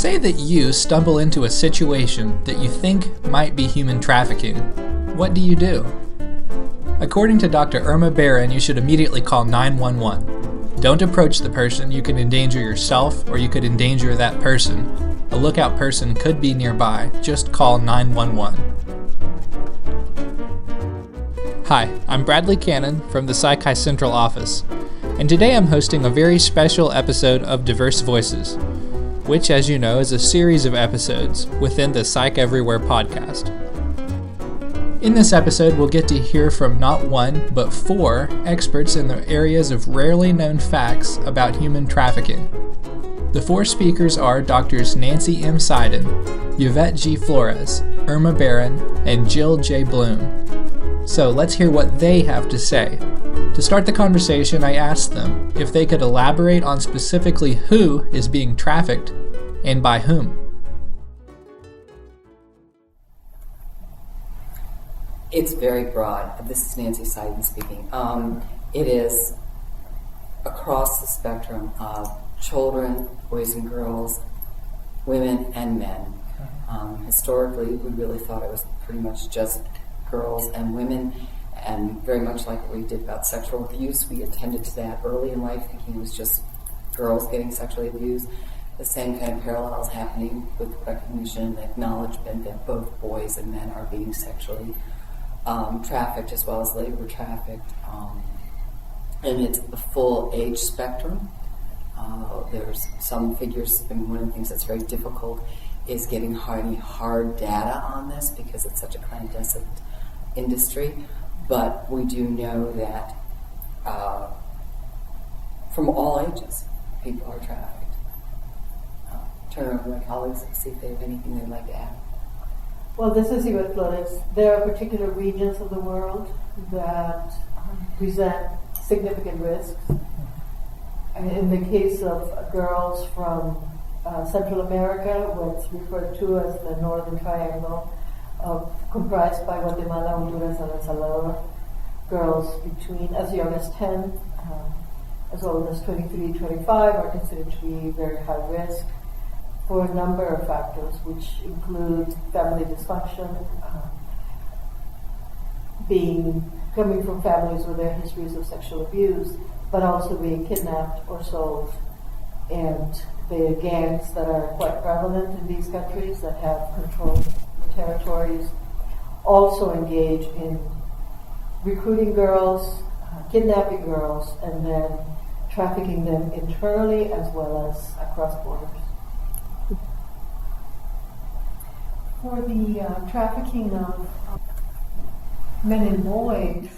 Say that you stumble into a situation that you think might be human trafficking. What do you do? According to Dr. Irma Barron, you should immediately call 911. Don't approach the person. You could endanger yourself or you could endanger that person. A lookout person could be nearby. Just call 911. Hi, I'm Bradley Cannon from the Psi Chi Central office, and today I'm hosting a very special episode of Diverse Voices, which, as you know, is a series of episodes within the Psych Everywhere podcast. In this episode, we'll get to hear from not one, but 4 experts in the areas of rarely known facts about human trafficking. The 4 speakers are Drs. Nancy M. Sidun, Yvette G. Flores, Irma Barron, and Jill J. Bloom. So let's hear what they have to say. To start the conversation, I asked them if they could elaborate on specifically who is being trafficked and by whom. It's very broad. This is Nancy Sidun speaking. It is across the spectrum of children, boys and girls, women and men. Historically, we really thought it was pretty much just girls and women, and very much like what we did about sexual abuse, we attended to that early in life, thinking it was just girls getting sexually abused. The same kind of parallels happening with recognition and acknowledgement that both boys and men are being sexually trafficked as well as labor trafficked, and it's the full age spectrum. There's some figures, and one of the things that's very difficult is getting hard data on this because it's such a clandestine industry, but we do know that from all ages, people are trafficked. Turn over to my colleagues and see if they have anything they'd like to add. Well, this is Yvette Flores. There are particular regions of the world that present significant risks. And in the case of girls from Central America, what's referred to as the Northern Triangle, comprised by Guatemala, Honduras, and El Salvador, girls between as young as 10, as well as 23, 25 are considered to be very high risk for a number of factors, which include family dysfunction, coming from families with their histories of sexual abuse, but also being kidnapped or sold. And the gangs that are quite prevalent in these countries that have controlled territories also engage in recruiting girls, kidnapping girls, and then trafficking them internally as well as across borders. For the trafficking of men and boys,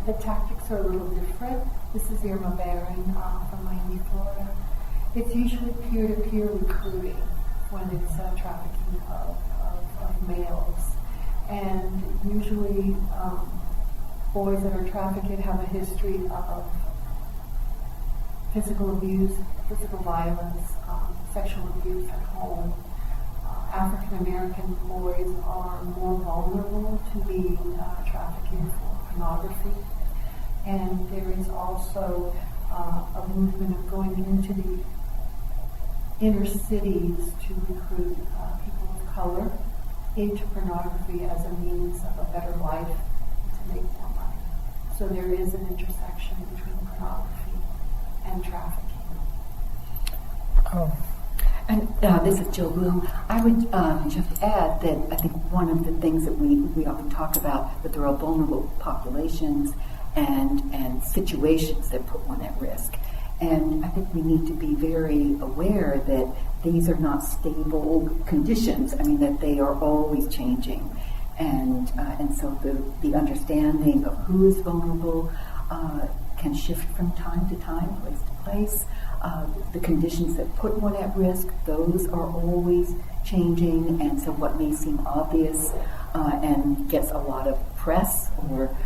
the tactics are a little different. This is Irma Barron from Miami, Florida. It's usually peer-to-peer recruiting when it's trafficking of males. And usually boys that are trafficked have a history of physical abuse, physical violence, sexual abuse at home. African American boys are more vulnerable to being trafficked for pornography. And there is also a movement of going into the inner cities to recruit people of color into pornography as a means of a better life to make more money. So there is an intersection between pornography and trafficking. And this is Jill Bloom. I would just add that I think one of the things that we often talk about, that there are vulnerable populations and situations that put one at risk. And I think we need to be very aware that these are not stable conditions. I mean, that they are always changing. And so the understanding of who is vulnerable can shift from time to time, place to place. The conditions that put one at risk, those are always changing. And so what may seem obvious and gets a lot of press or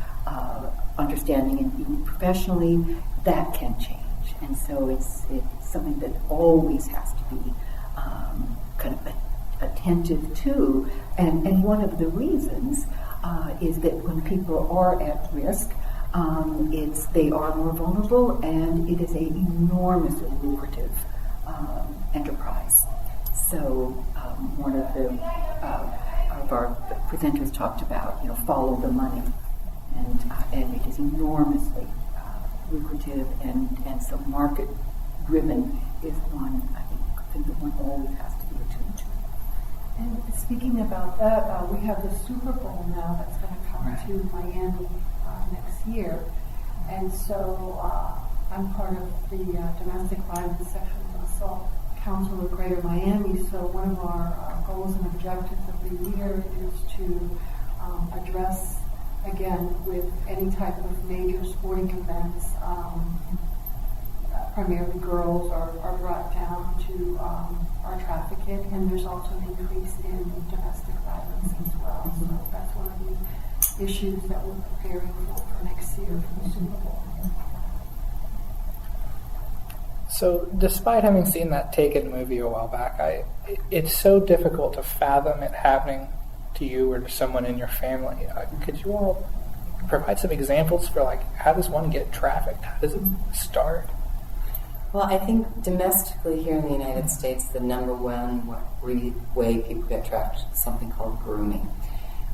understanding and even professionally, that can change. And so it's something that always has to be kind of attentive to. And one of the reasons is that when people are at risk, they are more vulnerable, and it is an enormously lucrative enterprise. So one of our presenters talked about, follow the money, and it is enormously lucrative, and so market-driven is one, I think that one always has to be attuned to. And speaking about that, we have the Super Bowl now that's going to come Right. to Miami next year. And so I'm part of the Domestic Violence Sexual Assault Council of Greater Miami. So one of our goals and objectives of the year is to address, again, with any type of major sporting events, primarily girls are brought down to are trafficked, and there's also an increase in domestic violence as well. So that's one of the issues that we're preparing for next year for the Super Bowl. So, despite having seen that Taken movie a while back, it's so difficult to fathom it happening to you or to someone in your family. Could you all provide some examples for, how does one get trafficked? How does it start? Well, I think domestically here in the United States, the number one way people get trafficked is something called grooming.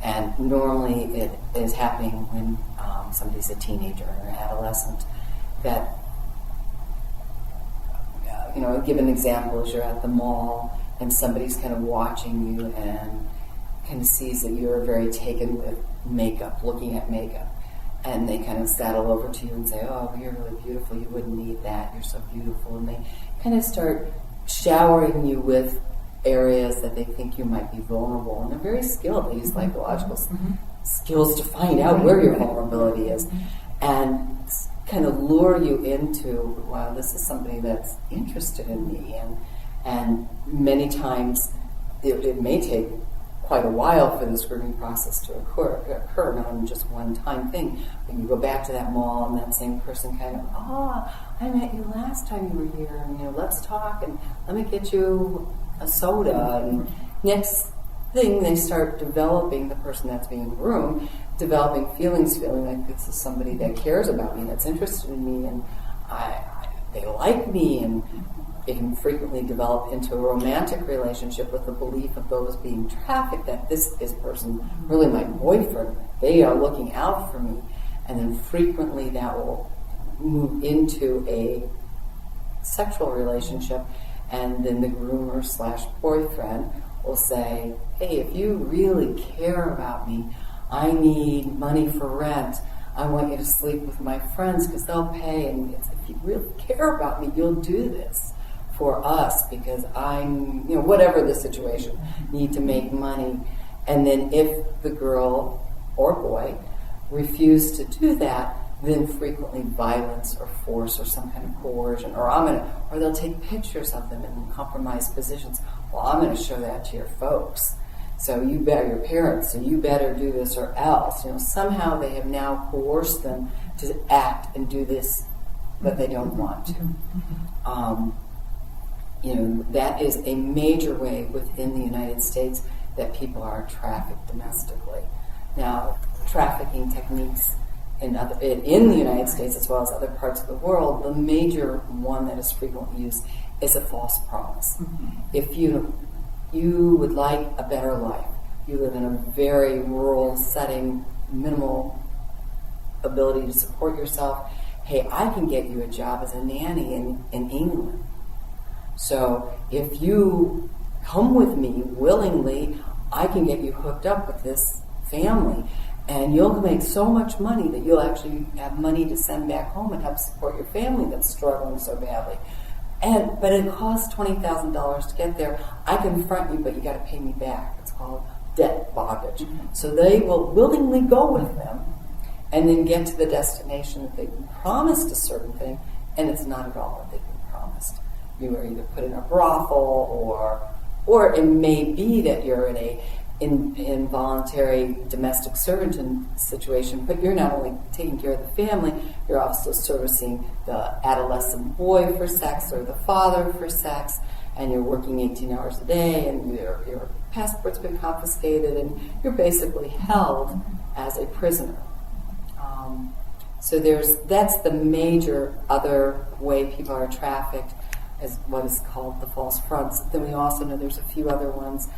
And normally it is happening when somebody's a teenager or an adolescent. That, give an example is you're at the mall and somebody's kind of watching you and kind of sees that you're very taken with makeup, looking at makeup. And they kind of saddle over to you and say, oh, you're really beautiful, you wouldn't need that, you're so beautiful. And they kind of start showering you with areas that they think you might be vulnerable. And they're very skilled. They use psychological skills to find out where your vulnerability is. And kind of lure you into, wow, this is somebody that's interested in me. And many times it may take quite a while for this grooming process to occur, not in just one-time thing. But you go back to that mall and that same person kind of, I met you last time you were here, and let's talk, and let me get you a soda. And next thing, they start developing, the person that's being groomed, developing feelings, feeling like this is somebody that cares about me, that's interested in me, and they like me, and it can frequently develop into a romantic relationship with the belief of those being trafficked that this is person really my boyfriend. They are looking out for me. And then frequently that will move into a sexual relationship, and then the groomer / boyfriend will say, hey, if you really care about me, I need money for rent. I want you to sleep with my friends because they'll pay. And if you really care about me, you'll do this for us because I'm, whatever the situation, need to make money. And then if the girl or boy refuse to do that, then frequently violence or force or some kind of coercion, or they'll take pictures of them in compromised positions. Well, I'm going to show that to your folks. So your parents, so you better do this or else. Somehow they have now coerced them to act and do this, but they don't want to. That is a major way within the United States that people are trafficked domestically. Now, trafficking techniques in the United States as well as other parts of the world, the major one that is frequently used is a false promise. If you would like a better life, you live in a very rural setting, minimal ability to support yourself, hey, I can get you a job as a nanny in England. So if you come with me willingly, I can get you hooked up with this family, and you'll make so much money that you'll actually have money to send back home and help support your family that's struggling so badly. But it costs $20,000 to get there. I can front you, but you got to pay me back. It's called debt bondage. So they will willingly go with them and then get to the destination that they've been promised a certain thing, and it's not at all what they've been promised. You are either put in a brothel, or it may be that you're in a involuntary domestic servant situation, but you're not only taking care of the family, you're also servicing the adolescent boy for sex or the father for sex, and you're working 18 hours a day, and your passport's been confiscated, and you're basically held as a prisoner. So that's the major other way people are trafficked. as what is called the false fronts. Then we also know there's a few other ones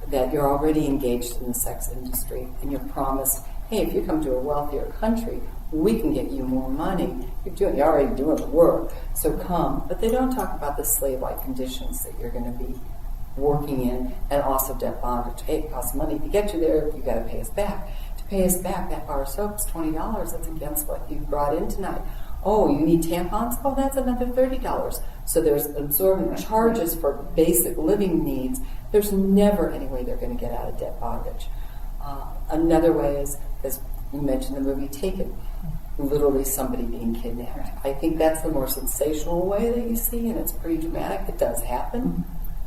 that you're already engaged in the sex industry and you're promised, hey, if you come to a wealthier country, we can get you more money. You're already doing the work, so come. But they don't talk about the slave-like conditions that you're going to be working in, and also debt bondage. Hey, it costs money to get you there. You got to pay us back. To pay us back, that bar of soap's $20. That's against what you brought in tonight. Oh, you need tampons? Oh, that's another $30. So there's absorbing charges for basic living needs. There's never any way they're going to get out of debt bondage. Another way is, as you mentioned the movie Taken, literally somebody being kidnapped. I think that's the more sensational way that you see, and it's pretty dramatic. It does happen.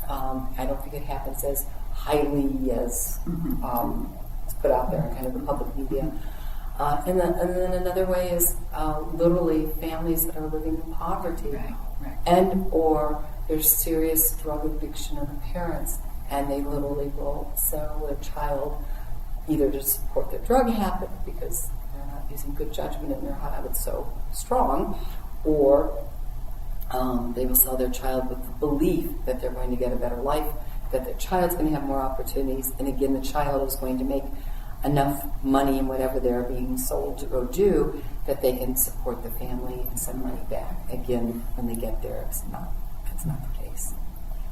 I don't think it happens as highly as it's put out there in kind of the public media. And then another way is literally families that are living in poverty, and or there's serious drug addiction of the parents, and they literally will sell their child either to support their drug habit because they're not using good judgment and their habit's so strong, or they will sell their child with the belief that they're going to get a better life, that their child's going to have more opportunities, and again, the child is going to make enough money in whatever they're being sold to go do that they can support the family and send money back. Again, when they get there, it's not the case.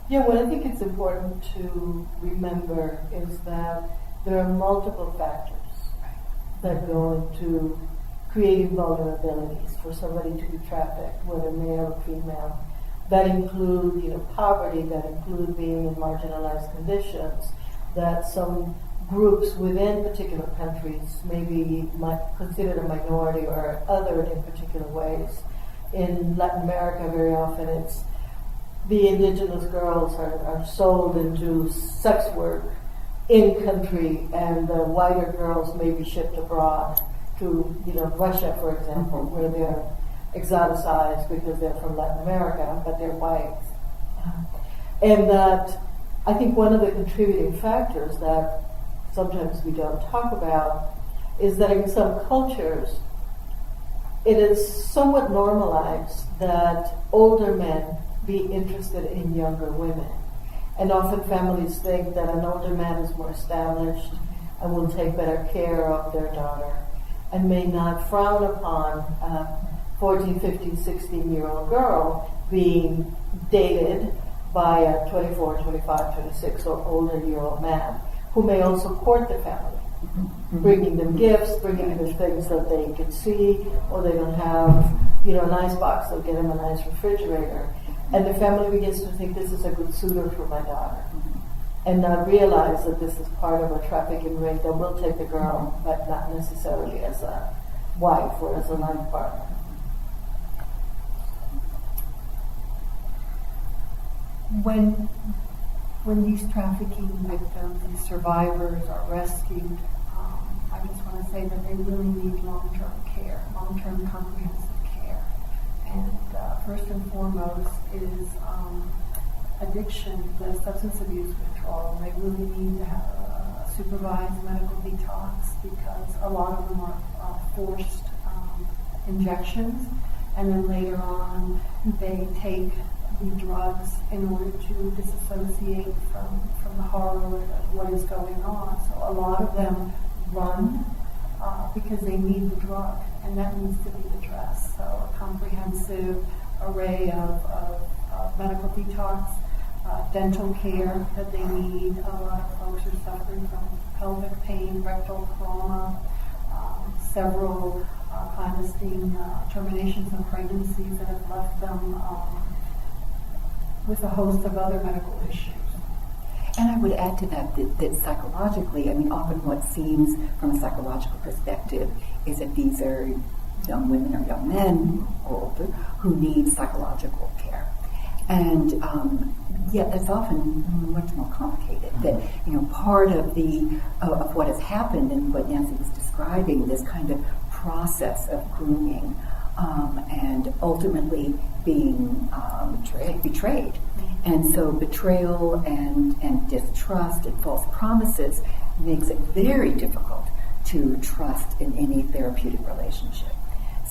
Yeah, what I think it's important to remember is that there are multiple factors that go into creating vulnerabilities for somebody to be trafficked, whether male or female, that include poverty, that include being in marginalized conditions, that some groups within particular countries may be considered a minority or othered in particular ways. In Latin America, very often it's the indigenous girls are sold into sex work in country, and the whiter girls may be shipped abroad to Russia, for example, where they're exoticized because they're from Latin America, but they're white. And that I think one of the contributing factors that sometimes we don't talk about is that in some cultures it is somewhat normalized that older men be interested in younger women. And often families think that an older man is more established and will take better care of their daughter and may not frown upon a 14, 15, 16-year-old girl being dated by a 24, 25, 26 or older year old man who may also court the family, bringing them gifts, bringing them things that they can see, or they don't have, an icebox, they'll get them a nice refrigerator. And the family begins to think this is a good suitor for my daughter, and not realize that this is part of a trafficking ring that will take the girl, but not necessarily as a wife or as a life partner. When these trafficking victims, these survivors are rescued, I just want to say that they really need long-term care, long-term comprehensive care. And first and foremost is addiction, the substance abuse withdrawal. They really need to have a supervised medical detox because a lot of them are forced injections, and then later on they take the drugs in order to disassociate from the horror of what is going on. So a lot of them run because they need the drug, and that needs to be addressed. So a comprehensive array of medical detox, dental care that they need. A lot of folks are suffering from pelvic pain, rectal trauma, several clandestine terminations of pregnancies that have left them with a host of other medical issues. And I would add to that psychologically, often what seems from a psychological perspective is that these are young women or young men or older who need psychological care. And yet that's often much more complicated. That part of of what has happened and what Nancy was describing, this kind of process of grooming and ultimately being betrayed. And so betrayal and distrust and false promises makes it very difficult to trust in any therapeutic relationship.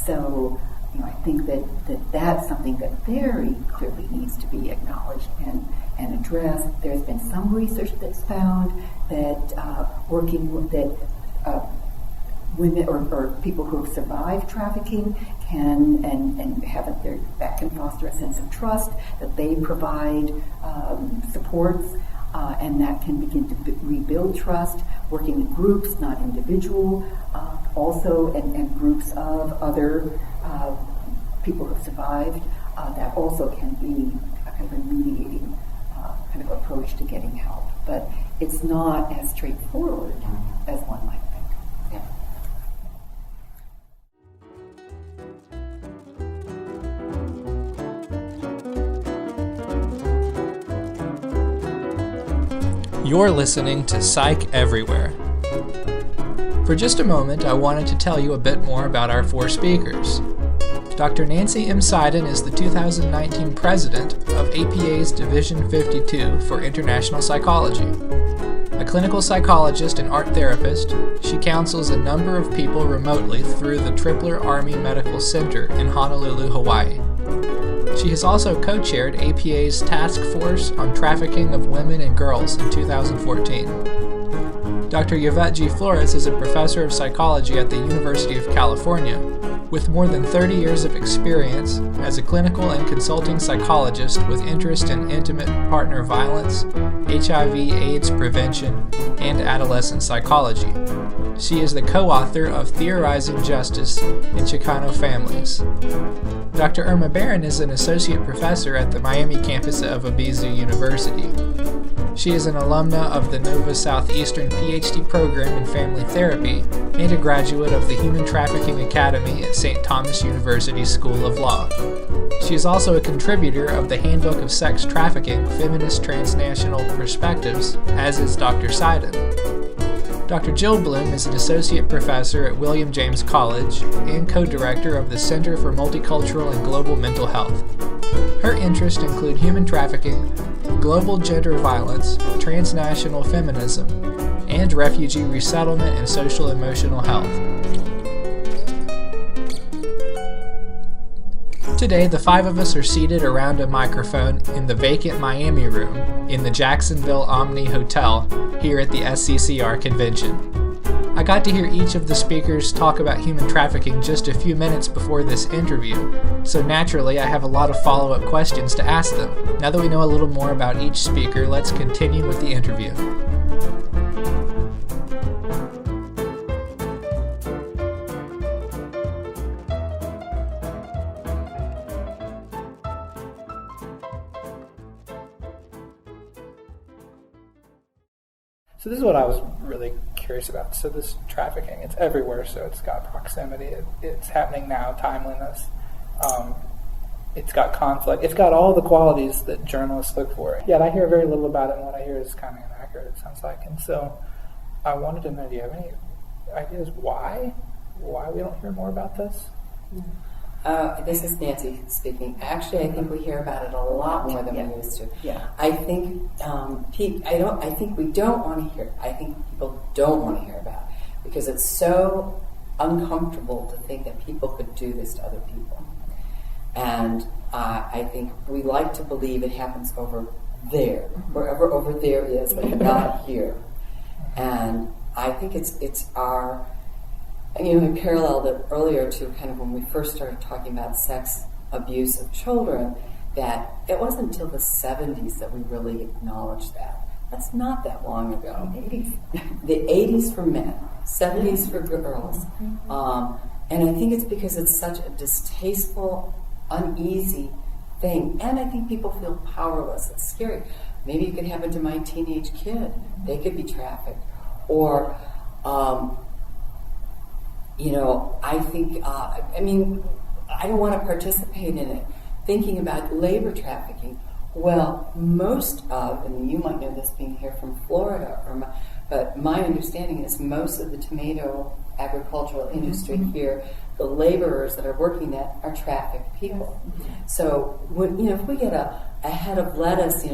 So I think that that's something that very clearly needs to be acknowledged and addressed. There's been some research that's found that women or people who have survived trafficking can and have that can foster a sense of trust, that they provide supports, and that can begin to rebuild trust, working in groups, not individual, also and groups of other people who have survived. That also can be a kind of a mediating kind of approach to getting help. But it's not as straightforward as one might think. Yeah. You're listening to Psych Everywhere. For just a moment, I wanted to tell you a bit more about our 4 speakers. Dr. Nancy M. Sidun is the 2019 president of APA's Division 52 for International Psychology. A clinical psychologist and art therapist, she counsels a number of people remotely through the Tripler Army Medical Center in Honolulu, Hawaii. She has also co-chaired APA's Task Force on Trafficking of Women and Girls in 2014. Dr. Yvette G. Flores is a professor of psychology at the University of California, with more than 30 years of experience as a clinical and consulting psychologist with interest in intimate partner violence, HIV/AIDS prevention, and adolescent psychology. She is the co-author of Theorizing Justice in Chicano Families. Dr. Irma Barron is an associate professor at the Miami campus of Abizu University. She is an alumna of the Nova Southeastern PhD program in family therapy and a graduate of the Human Trafficking Academy at St. Thomas University School of Law. She is also a contributor of the Handbook of Sex Trafficking, Feminist Transnational Perspectives, as is Dr. Sidun. Dr. Jill Bloom is an associate professor at William James College and co-director of the Center for Multicultural and Global Mental Health. Her interests include human trafficking, global gender violence, transnational feminism, and refugee resettlement and social emotional health. Today, the 5 of us are seated around a microphone in the vacant Miami room in the Jacksonville Omni Hotel here at the SCCR convention. I got to hear each of the speakers talk about human trafficking just a few minutes before this interview, so naturally I have a lot of follow-up questions to ask them. Now that we know a little more about each speaker, let's continue with the interview. So this is what I was really curious about. So this trafficking, it's everywhere, so it's got proximity, it's happening now, timeliness, it's got conflict, it's got all the qualities that journalists look for. Yet I hear very little about it, and what I hear is kind of inaccurate, it sounds like. And so I wanted to know, do you have any ideas why we don't hear more about this? This is Nancy speaking. Actually, I think we hear about it a lot more than we used to. Yeah. I think I think we don't want to hear. I think people don't want to hear about it because it's so uncomfortable to think that people could do this to other people. And I think we like to believe it happens over there, wherever over there is, but not here. And I think it's our. In parallel that earlier to kind of when we first started talking about sex abuse of children, that it wasn't until the 70s that we really acknowledged that. That's not that long ago. The 80s for men, 70s for girls. And I think it's because it's such a distasteful, uneasy thing. And I think people feel powerless. It's scary. Maybe it could happen to my teenage kid. They could be trafficked. Or... I think, I don't want to participate in it. Thinking about labor trafficking, well, most of, and you might know this being here from Florida, but my understanding is most of the tomato agricultural industry here the laborers that are working that are trafficked people. So if we get a head of lettuce,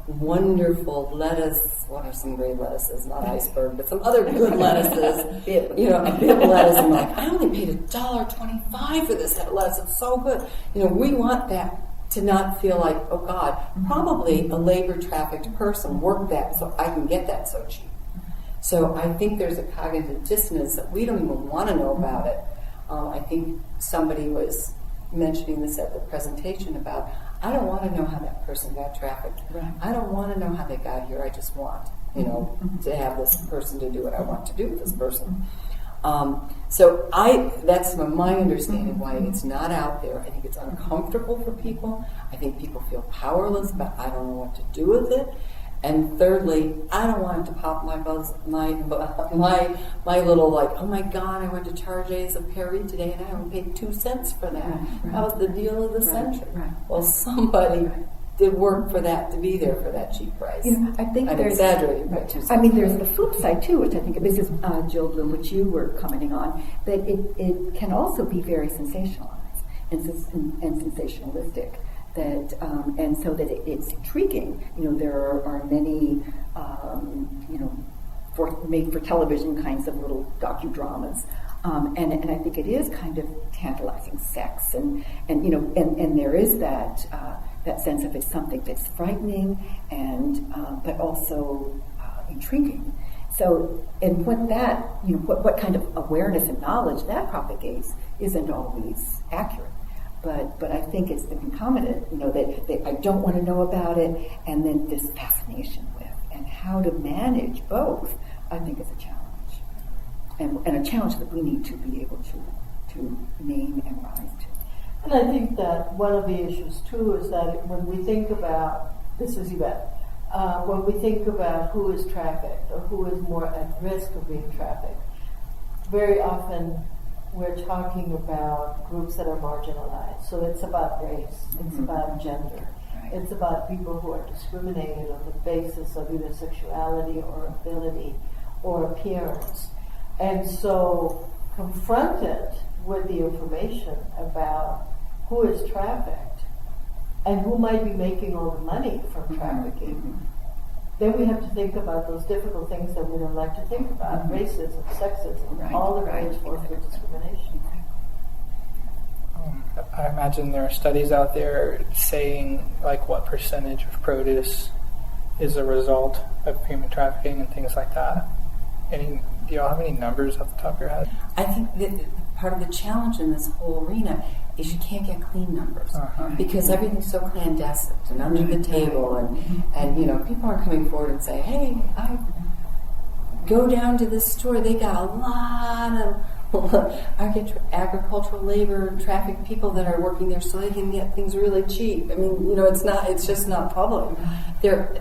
wonderful lettuce, what are some great lettuces, not iceberg, but some other good lettuces, a bib lettuce, and I only paid $1.25 for this head of lettuce, it's so good. We want that to not feel like, oh God, probably a labor trafficked person worked that so I can get that so cheap. So I think there's a cognitive dissonance that we don't even want to know about it. I think somebody was mentioning this at the presentation about, I don't want to know how that person got trafficked. Right. I don't want to know how they got here. I just want, to have this person to do what I want to do with this person. So that's my understanding why it's not out there. I think it's uncomfortable for people. I think people feel powerless, but I don't know what to do with it. And thirdly, I don't want it to pop my little oh my God, I went to Target's of Perry today and I only paid 2 cents for that. Right. That was the deal of the century. Right. Well, somebody did work for that to be there for that cheap price. I think I'm there's exaggerating, but 2 cents. I mean, there's the flip side too, which I think this is Jill Bloom, which you were commenting on, that it can also be very sensationalized and sensationalistic. That and so that it's intriguing. There are many made for television kinds of little docudramas, and I think it is kind of tantalizing sex, and there is that sense of it's something that's frightening and but also intriguing. So, and what that what kind of awareness and knowledge that propagates isn't always accurate. But I think it's the concomitant, that I don't want to know about it, and then this fascination with, and how to manage both, I think is a challenge. And a challenge that we need to be able to name and rise to. And I think that one of the issues too is that when we think about, this is Yvette, when we think about who is trafficked or who is more at risk of being trafficked, very often we're talking about groups that are marginalized. So it's about race, it's about gender, it's about people who are discriminated on the basis of either sexuality or ability or appearance. And so confronted with the information about who is trafficked and who might be making all the money from trafficking, then we have to think about those difficult things that we don't like to think about, racism, sexism, all the various forms of discrimination. I imagine there are studies out there saying what percentage of produce is a result of human trafficking and things like that. Do y'all have any numbers off the top of your head? I think that part of the challenge in this whole arena is you can't get clean numbers because everything's so clandestine and under the table, and people aren't coming forward and say, hey, I go down to this store, they got a lot of agricultural labor, trafficked people that are working there so they can get things really cheap. I mean, it's just not public. There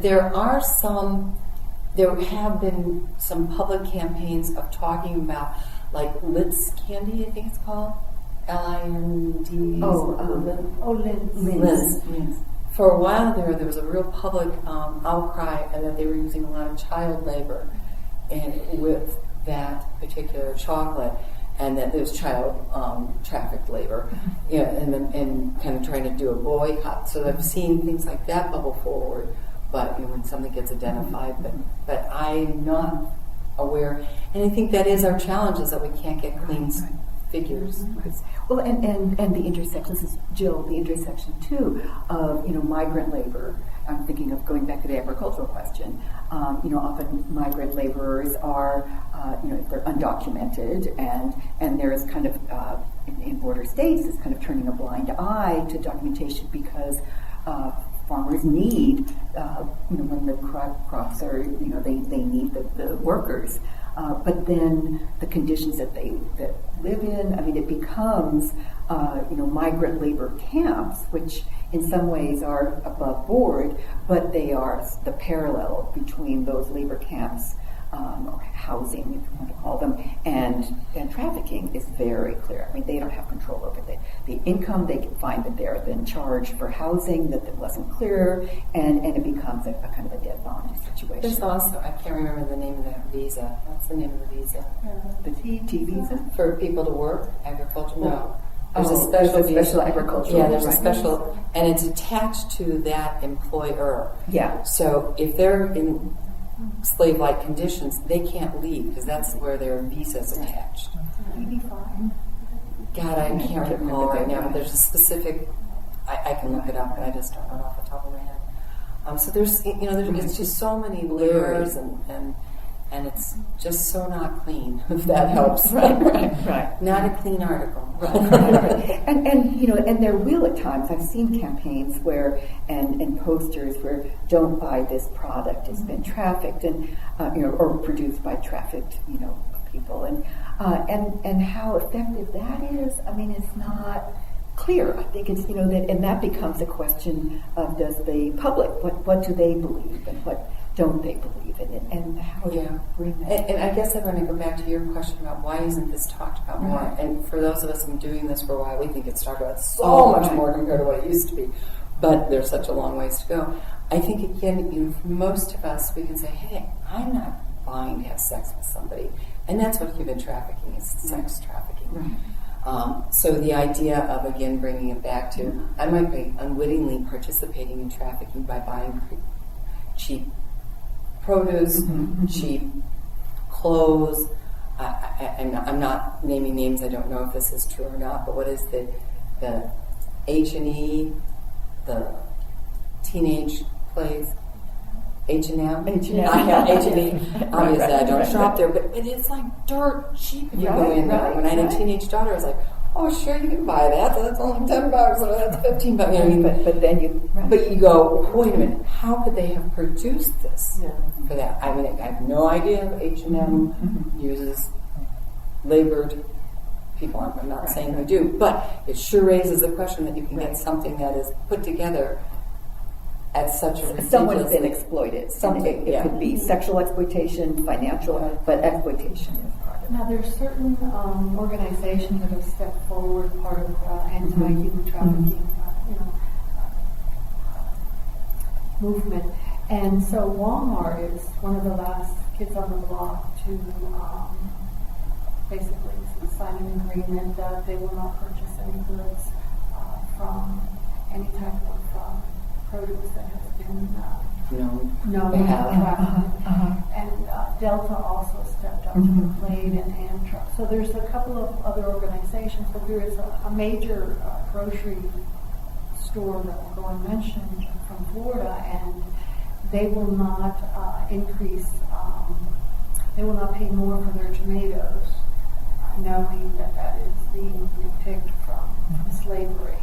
have been some public campaigns of talking about Litz candy, I think it's called. L-I-N-D. Liz. For a while there was a real public outcry that they were using a lot of child labor with that particular chocolate, and that there was child trafficked labor, and kind of trying to do a boycott. So I've seen things like that bubble forward, but when something gets identified, but I'm not aware, and I think that is our challenge, is that we can't get clean figures. Well, and the intersection, this is Jill, the intersection too of migrant labor. I'm thinking of going back to the agricultural question. Often migrant laborers are if they're undocumented, and there is kind of in border states is kind of turning a blind eye to documentation because farmers need when the crops are they need the workers. But then the conditions that they live in, it becomes migrant labor camps, which in some ways are above board, but they are the parallel between those labor camps or housing, if you want to call them, and trafficking is very clear. I mean, they don't have control over the income. They can find that they're then charged for housing that wasn't clear, and it becomes a kind of a dead bond situation. There's also, I can't remember the name of that visa. What's the name of the visa? The T visa? For people to work, agriculture? No. There's Oh, a special there's a visa. special agricultural, Yeah, there's a right. special, and it's attached to that employer. Yeah. So if they're in slave-like conditions, they can't leave because that's where their visa's attached. 85. God, I can't can't recall remember right that. now, but there's a specific, I can look it up, but I just don't know it off the top of my head. So there's it's just so many layers and it's just so not clean, if that helps. Right. Not a clean article. Right. And they're real at times. I've seen campaigns where and posters where "Don't buy this product," it's been trafficked and or produced by trafficked people, and how effective that is. I mean, it's not clear. I think it's that becomes a question of does the public what do they believe and what don't they believe in it, and how do you bring that? And I guess I want to go back to your question about why isn't this talked about more? Right. And for those of us who've been doing this for a while, we think it's talked about so much more compared to what it used to be. But there's such a long ways to go. I think, again, for most of us, we can say, hey, I'm not buying to have sex with somebody. And that's what human trafficking is, sex trafficking. Right. So the idea of, again, bringing it back to, I might be unwittingly participating in trafficking by buying cheap produce, cheap clothes. I'm not naming names. I don't know if this is true or not. But what is the H&E, the teenage place? H&M? H&M. I have H&E. Obviously, I don't Right. shop there, but it's like dirt cheap if you go in there. Right, When I had a right. teenage daughter, I was like, oh, sure, you can buy that. That's only $10, or that's $15. You know what I mean? But then you. Right. But you go, wait a minute, how could they have produced this for that? I mean, I have no idea if H&M uses labored people. I'm not saying they do, but it sure raises the question that you can get something that is put together at such a ridiculous... Someone's been exploited. Something, It could be sexual exploitation, financial, but exploitation is part of it. Now, there's certain organizations that have stepped forward, part of anti-human trafficking, movement. And so Walmart is one of the last kids on the block to basically sign an agreement that they will not purchase any goods from any type of produce that has been known trafficking. And Delta also stepped up to the plate, and Amtrak. So there's a couple of other organizations, but there is a major grocery store that will go unmentioned from Florida, and they will not increase, they will not pay more for their tomatoes, knowing that that is being picked from slavery.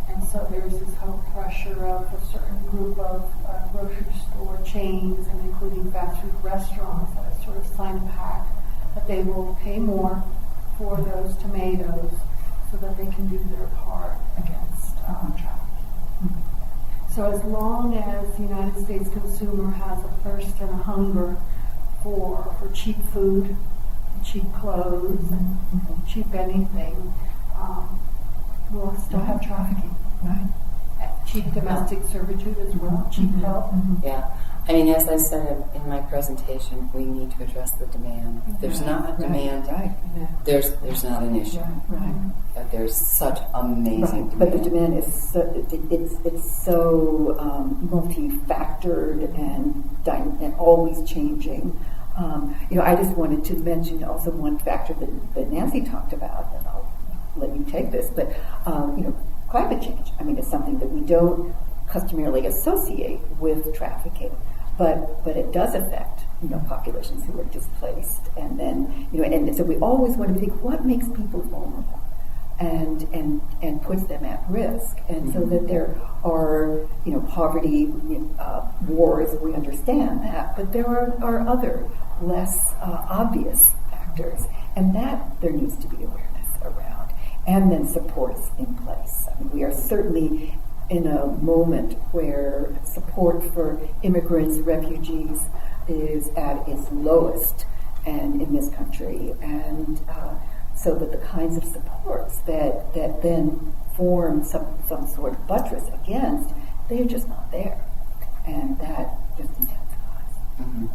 And so there's this whole pressure of a certain group of grocery store chains, and including fast food restaurants, that have sort of signed a pact that they will pay more for those tomatoes so that they can do their part against trafficking. So as long as the United States consumer has a thirst and a hunger for cheap food, cheap clothes, and cheap anything, we'll still have trafficking. Right. Cheap domestic servitude as well, cheap help. Yeah. I mean, as I said in my presentation, we need to address the demand. If there's not a demand, there's not an issue. Right. But there's such amazing demand. But the demand is it's so multi-factored and always changing. I just wanted to mention also one factor that Nancy talked about, and I'll let you take this, but climate change. I mean, it's something that we don't customarily associate with trafficking, but it does affect populations who are displaced, and then and so we always want to think what makes people vulnerable, and puts them at risk, and so that there are poverty, wars. We understand that, but there are other less obvious factors, and that there needs to be awareness around, and then supports in place. I mean, we are certainly in a moment where support for immigrants, refugees, is at its lowest and in this country, and so that the kinds of supports that then form some sort of buttress against, they're just not there, and that just intensifies. Mm-hmm.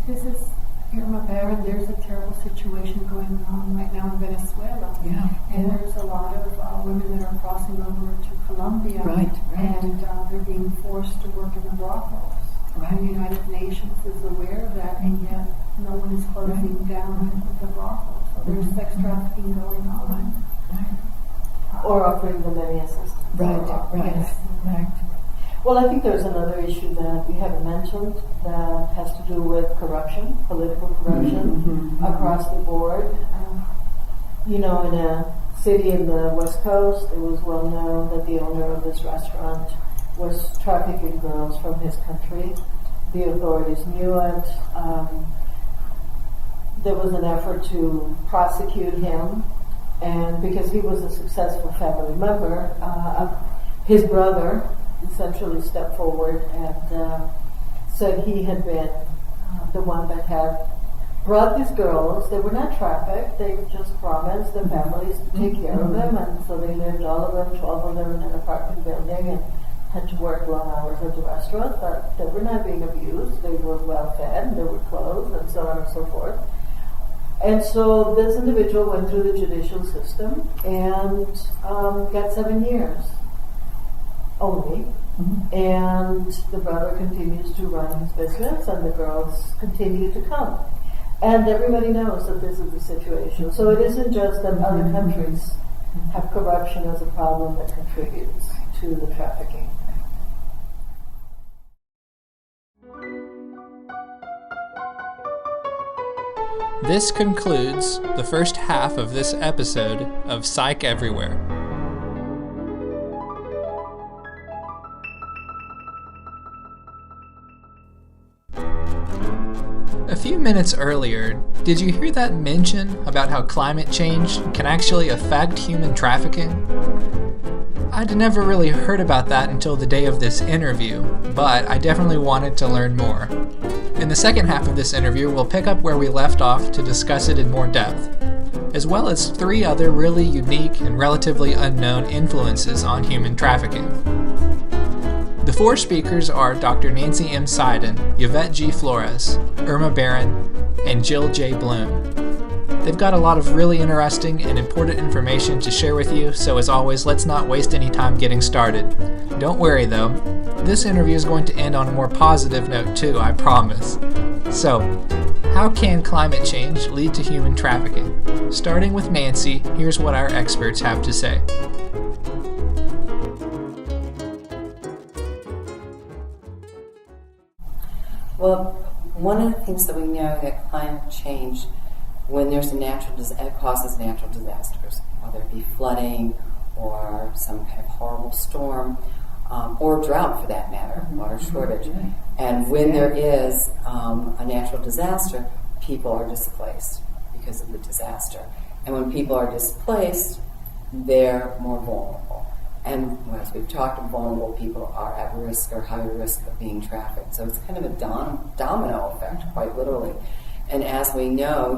This is Irma Barron. There's a terrible situation going on right now in Venezuela. Yeah. And there's a lot of women that are crossing over to Colombia. Right. And they're being forced to work in the brothels. Right. And the United Nations is aware of that, and yet no one is closing down the brothels. So there's sex trafficking going on. Or offering them any assistance. Right. Yes. Right. Well, I think there's another issue that we haven't mentioned that has to do with corruption, political corruption across the board. In a city in the West Coast, it was well known that the owner of this restaurant was trafficking girls from his country. The authorities knew it. There was an effort to prosecute him, and because he was a successful family member, his brother essentially stepped forward and said he had been the one that had brought these girls. They were not trafficked. They just promised the families to take care of them, and so they lived, all of them, 12 of them, in an apartment building and had to work long hours at the restaurant, but they were not being abused. They were well fed, and they were clothed, and so on and so forth. And so this individual went through the judicial system and got 7 years only. And the brother continues to run his business, and the girls continue to come. And everybody knows that this is the situation. So it isn't just that other countries have corruption as a problem that contributes to the trafficking. This concludes the first half of this episode of Psych Everywhere. A few minutes earlier, did you hear that mention about how climate change can actually affect human trafficking? I'd never really heard about that until the day of this interview, but I definitely wanted to learn more. In the second half of this interview, we'll pick up where we left off to discuss it in more depth, as well as 3 other really unique and relatively unknown influences on human trafficking. The 4 speakers are Dr. Nancy M. Sidun, Yvette G. Flores, Irma Barron, and Jill J. Bloom. They've got a lot of really interesting and important information to share with you, so as always, let's not waste any time getting started. Don't worry though, this interview is going to end on a more positive note too, I promise. So, how can climate change lead to human trafficking? Starting with Nancy, here's what our experts have to say. Well, one of the things that we know that climate change, when there's a it causes natural disasters, whether it be flooding or some kind of horrible storm, or drought for that matter, water shortage. And when there is a natural disaster, people are displaced because of the disaster. And when people are displaced, they're more vulnerable. And as we've talked, vulnerable people are at risk or higher risk of being trafficked. So it's kind of a domino effect, quite literally. And as we know,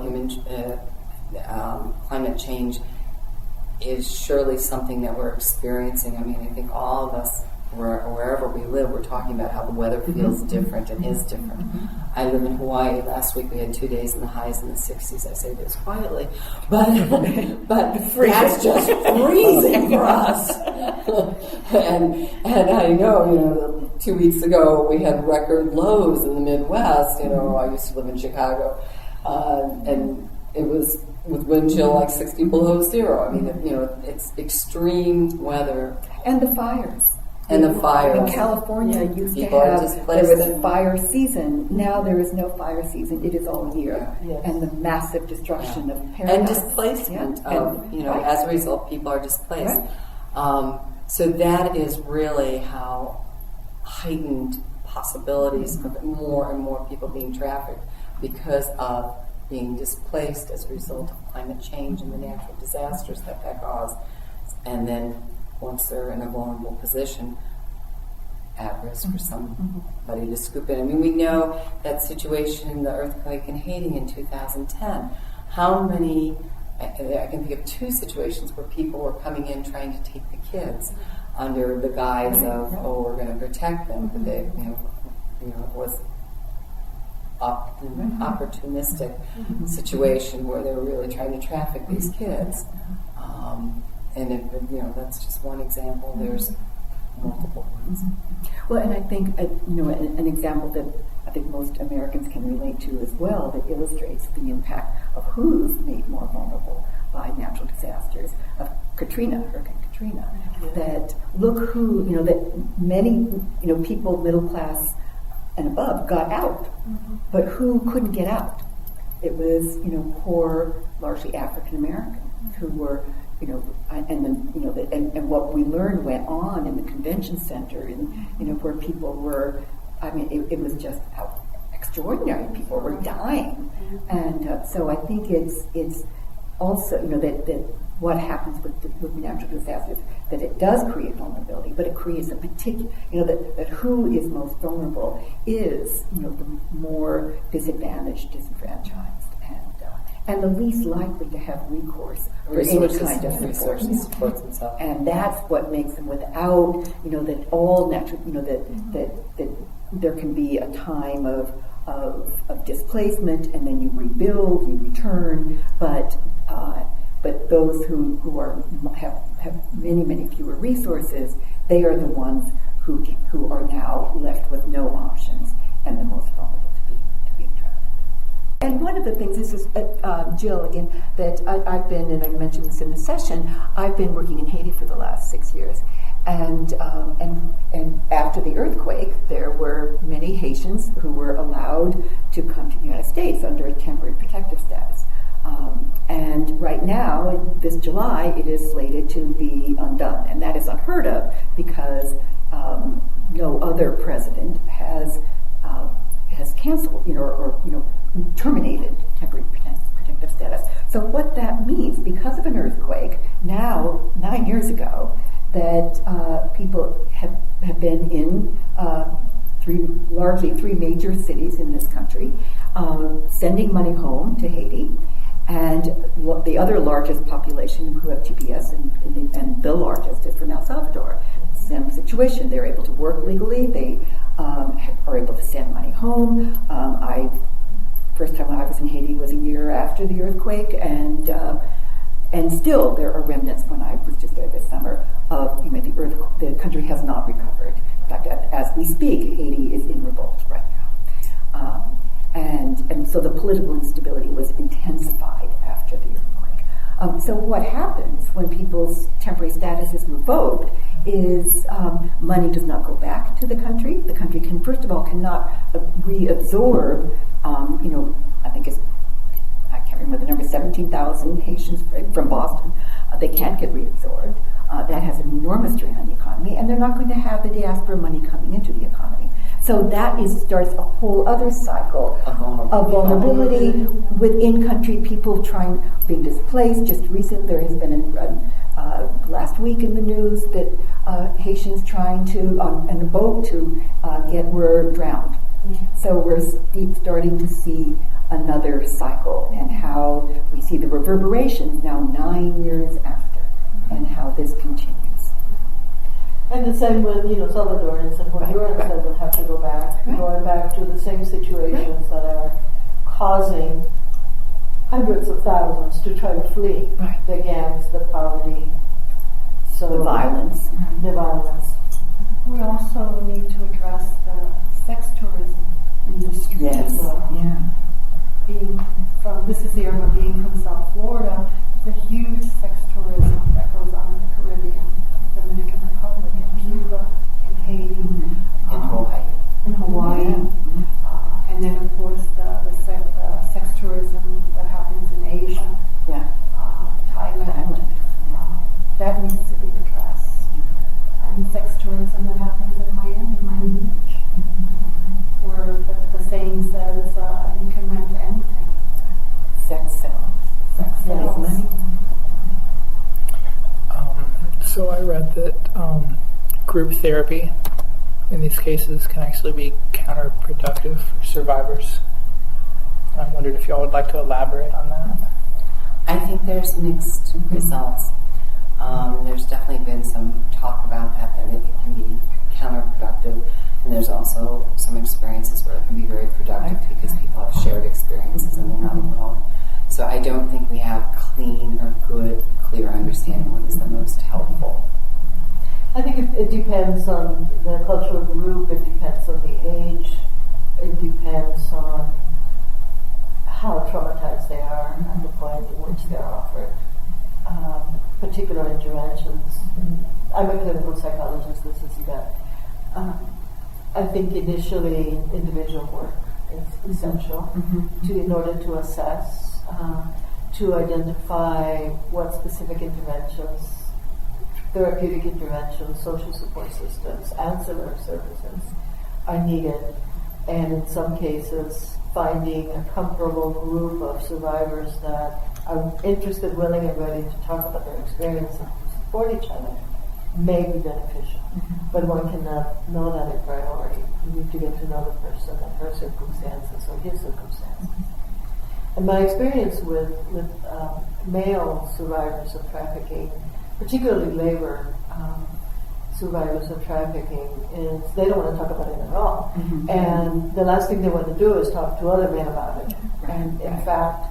climate change is surely something that we're experiencing. I mean, I think all of us, wherever we live, we're talking about how the weather feels different and is different. I live in Hawaii. Last week we had 2 days in the highs in the 60s. I say this quietly, but that's just freezing for us. and I know, 2 weeks ago we had record lows in the Midwest. I used to live in Chicago, and it was with wind chill like 60 below zero. I mean, it's extreme weather. And the fires. And the fires. In California, used to People have, displaced. there was a fire season. Now there is no fire season. It is all year. Yes. And the massive destruction of paradise. And displacement of, right. as a result, people are displaced. Right. So that is really how heightened possibilities of more and more people being trafficked because of being displaced as a result of climate change and the natural disasters that cause. And then once they're in a vulnerable position, at risk for somebody to scoop in. I mean, we know that situation, the earthquake in Haiti in 2010. How many, I can think of 2 situations where people were coming in trying to take the kids under the guise of, we're going to protect them, but they, it was opportunistic situation where they were really trying to traffic these kids. And that's just one example. There's multiple ones. Well, and I think an example that I think most Americans can relate to as well, that illustrates the impact of who's made more vulnerable by natural disasters, of Hurricane Katrina. That look who, that many, people middle class and above got out, but who couldn't get out? It was, poor, largely African Americans who were, and what we learned went on in the convention center, and where people were. I mean, it was just extraordinary. People were dying, and so I think it's also that what happens with natural disasters, that it does create vulnerability, but it creates a particular, that who is most vulnerable is the more disadvantaged, disenfranchised, and the least likely to have recourse for any kind of support. And that's what makes them, without that all natural, that there can be a time of displacement, and then you rebuild, you return, but those who have many fewer resources, they are the ones who are now left with no options and the most vulnerable to be trafficked. And one of the things, this is Jill again, that I've been, and I mentioned this in the session, I've been working in Haiti for the last 6 years. And after the earthquake, there were many Haitians who were allowed to come to the United States under a temporary protective status. And right now, this July, it is slated to be undone, and that is unheard of because no other president has canceled, or terminated temporary protective status. So what that means, because of an earthquake, now 9 years ago, that people have been in largely three major cities in this country, sending money home to Haiti, and the other largest population who have TPS, and the largest is from El Salvador. Same situation. They're able to work legally. They are able to send money home. First time I was in Haiti was a year after the earthquake, and still there are remnants. When I was just there this summer, of the country has not recovered. In fact, as we speak, Haiti is in revolt right now, and so the political instability was intensified after the earthquake. So what happens when people's temporary status is revoked is money does not go back to the country. The country can, first of all, cannot reabsorb. I think I can't remember the number, 17,000 Haitians from Boston. They can't get reabsorbed. That has an enormous drain on the economy, and they're not going to have the diaspora money coming into the economy. So that starts a whole other cycle of vulnerability within country, people being displaced. Just recent, there has been last week in the news that Haitians trying to, on a boat were drowned. So we're starting to see another cycle, and how we see the reverberations now 9 years after, and how this continues. And the same with, Salvadorans and Hondurans that will have to go back, going back to the same situations that are causing hundreds of thousands to try to flee the gangs, the poverty, so the violence. We also need to address the sex tourism industry as well. This is Irma, being from South Florida, there's a huge sex tourism that goes on in the Caribbean, Dominican Republic, in Cuba, in Haiti, in Hawaii. And then, of course, the sex tourism that happens in Asia, Thailand. That needs to be addressed. And sex tourism that happens in Miami Beach, where the saying says you can rent anything. Sex sells. So I read that group therapy in these cases can actually be counterproductive for survivors. I wondered if y'all would like to elaborate on that. I think there's mixed results. There's definitely been some talk about that it can be counterproductive, and there's also some experiences where it can be very productive because people have shared experiences and they're not alone. So I don't think we have clean or good, clear understanding what is the most helpful. I think it depends on the cultural group, it depends on the age, it depends on how traumatized they are at the point in which they're offered particular interventions. I'm a clinical psychologist, this is Yvette. I think initially individual work is essential in order to assess, to identify what specific interventions, therapeutic interventions, social support systems, ancillary services are needed, and in some cases finding a comparable group of survivors that are interested, willing, and ready to talk about their experience and support each other may be beneficial. But one cannot know that a priori. You need to get to know the person and her circumstances or his circumstances. And my experience with male survivors of trafficking, particularly labor survivors of trafficking, is they don't want to talk about it at all. And the last thing they want to do is talk to other men about it. And in fact,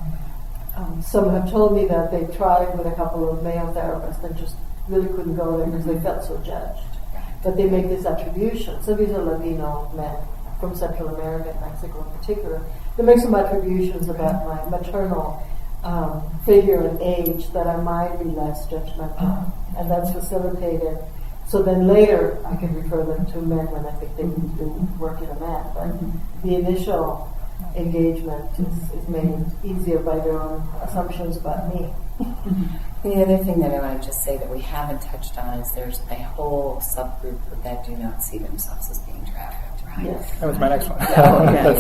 some have told me that they tried with a couple of male therapists and just really couldn't go there because they felt so judged. But they make this attribution. So these are Latino men from Central America and Mexico in particular. They make some attributions about my maternal figure and age that I might be less judgmental. And that's facilitated. So then later I can refer them to men when I think they need to work in a man. But the initial engagement is made easier by their own assumptions about me. The other thing that I want to just say that we haven't touched on is there's a whole subgroup that do not see themselves as being trafficked. Right. Yes. That was my next one.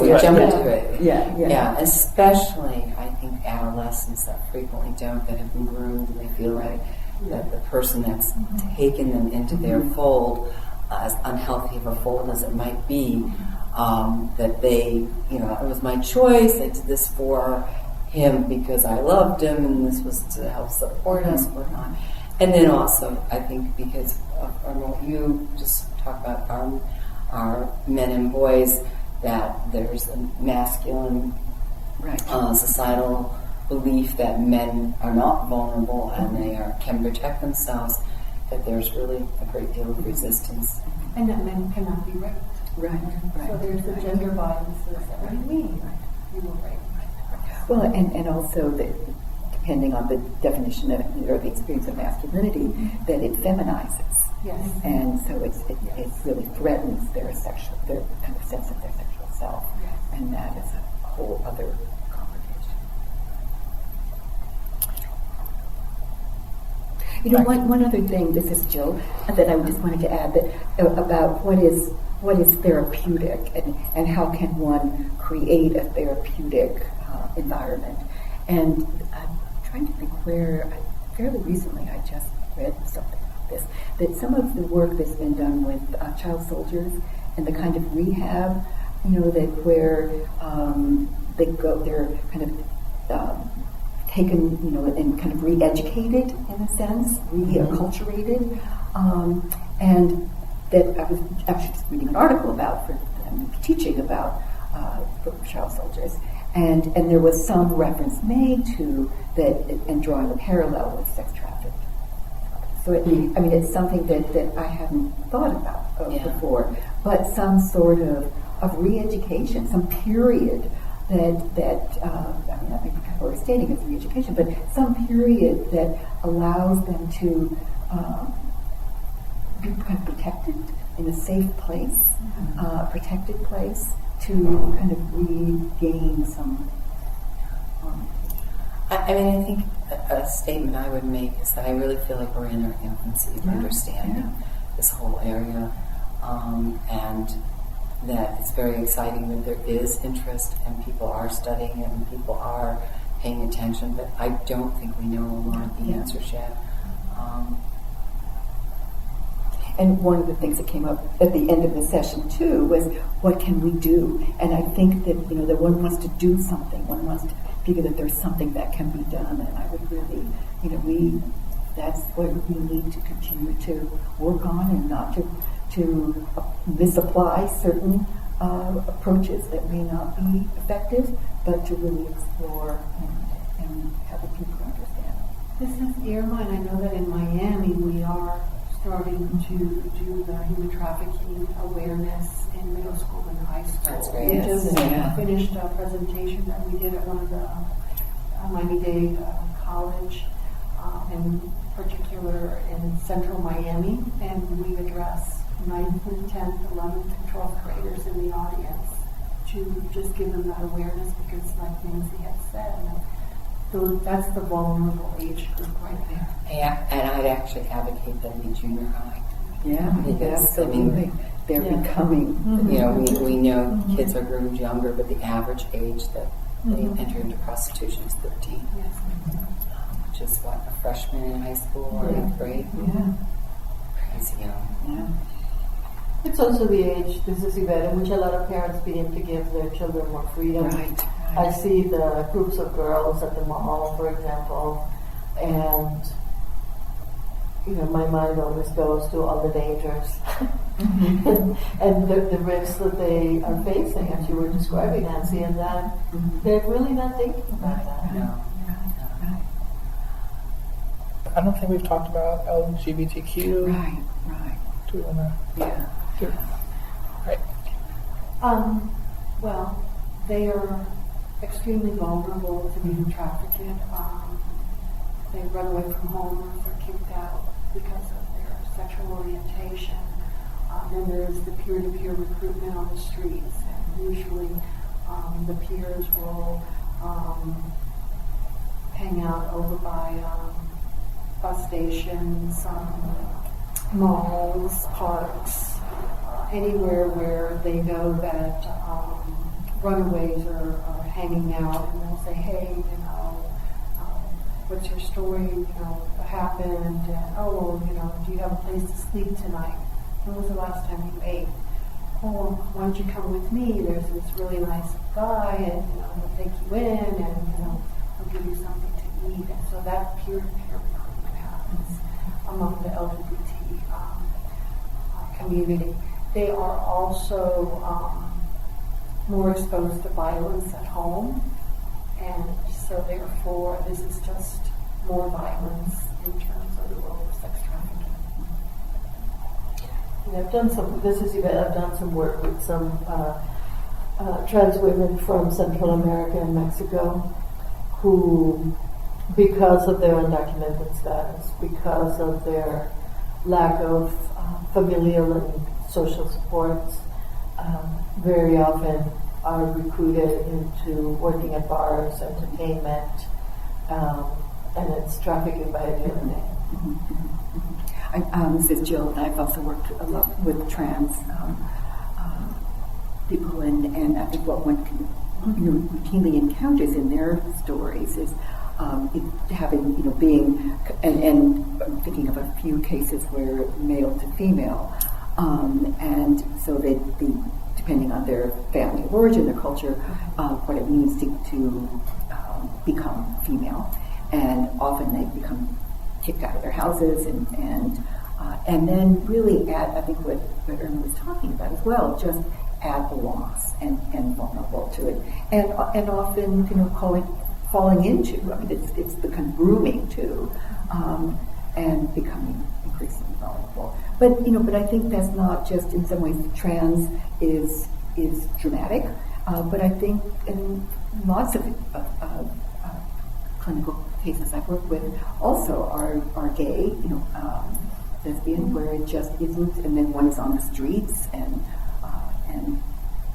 We jump into it. Yeah. Especially, I think, adolescents that frequently don't, that have been groomed and they feel like that the person that's taken them into their fold, as unhealthy of a fold as it might be, that they, it was my choice, I did this for him because I loved him and this was to help support us or not. And then also, I think because of what you just talk about, our men and boys, that there's a masculine societal belief that men are not vulnerable and they can protect themselves, that there's really a great deal of resistance. And that men cannot be raped. Right. So there's the gender violences. What do you mean? You were raped. Well, and also depending on the definition of, or the experience of masculinity, that it feminizes. Yes. And so it really threatens their kind of sense of their sexual self. Yes. And that is a whole other complication. One other thing, this is Jill, that I just wanted to add that about what is therapeutic and how can one create a therapeutic environment. And I'm trying to think where, fairly recently I just read something about this, that some of the work that's been done with child soldiers and the kind of rehab, that where they're kind of taken, and kind of re-educated in a sense, re-acculturated, and that I was actually just reading an article about for them teaching about child soldiers, and there was some reference made to that and drawing a parallel with sex trafficking. So it's something that I hadn't thought about before, but some sort of re-education, some period that I think kind of overstating as re-education, but some period that allows them to be kind of protected in a safe place, protected place, to kind of regain some. I think a statement I would make is that I really feel like we're in our infancy of understanding this whole area, and that it's very exciting that there is interest and people are studying it and people are paying attention, but I don't think we know a lot of the answers yet. And one of the things that came up at the end of the session too was, what can we do? And I think that that one wants to do something. One wants to figure that there's something that can be done. And I would really, that's what we need to continue to work on, and not to misapply certain approaches that may not be effective, but to really explore and have a deeper understanding. This is Irma, and I know that in Miami we are starting to do the human trafficking awareness in middle school and high school. That's great. We just Yeah. finished a presentation that we did at one of the Miami-Dade College, in particular in central Miami, and we addressed 9th and 10th, 11th and 12th graders in the audience to just give them that awareness, because like Nancy had said, that's the vulnerable age group right there. Yeah, and I'd actually advocate them in junior high. Yeah, Because, absolutely. They're becoming. We know kids are groomed younger, but the average age that they enter into prostitution is 13. Yes. Which is what, a freshman in high school or 8th grade? Yeah. Crazy young. Yeah. It's also the age, this is Yvette, in which a lot of parents begin to give their children more freedom. Right. I see the groups of girls at the mall, for example, and my mind always goes to all the dangers and the risks that they are facing, as you were describing, Nancy, and that they're really not thinking about that. No. I don't think we've talked about LGBTQ. Right. Do we want to? Yeah. Sure. Right. Well, they are extremely vulnerable to being trafficked. They run away from home or they're kicked out because of their sexual orientation. Then there's the peer-to-peer recruitment on the streets. And usually the peers will hang out over by bus stations, malls, parks, anywhere where they know that runaways are hanging out, and they'll say, hey, what's your story, what happened, and do you have a place to sleep tonight? When was the last time you ate? Oh, why don't you come with me? There's this really nice guy, and he'll take you in, and he'll give you something to eat. And so that peer-to-peer recruitment happens among the LGBT community. They are also more exposed to violence at home, and so therefore this is just more violence in terms of the world of sex trafficking. I've done some work with some trans women from Central America and Mexico who, because of their undocumented status, because of their lack of familial and social supports, very often are recruited into working at bars, entertainment, and it's trafficking by identity. This is Jill, and I've also worked a lot with trans people, and I think what one can routinely encounters in their stories is having, being, and I'm thinking of a few cases where male to female, and so they depending on their family of origin, their culture, what it means to become female, and often they become kicked out of their houses, and then really at, I think what Irma was talking about as well, just at a loss and vulnerable to it, and often falling into. I mean, it's the kind of grooming too, and becoming increasingly vulnerable. But I think that's not just, in some ways trans is dramatic, but I think in lots of clinical cases I've worked with also are gay, lesbian, where it just isn't, and then one is on the streets, and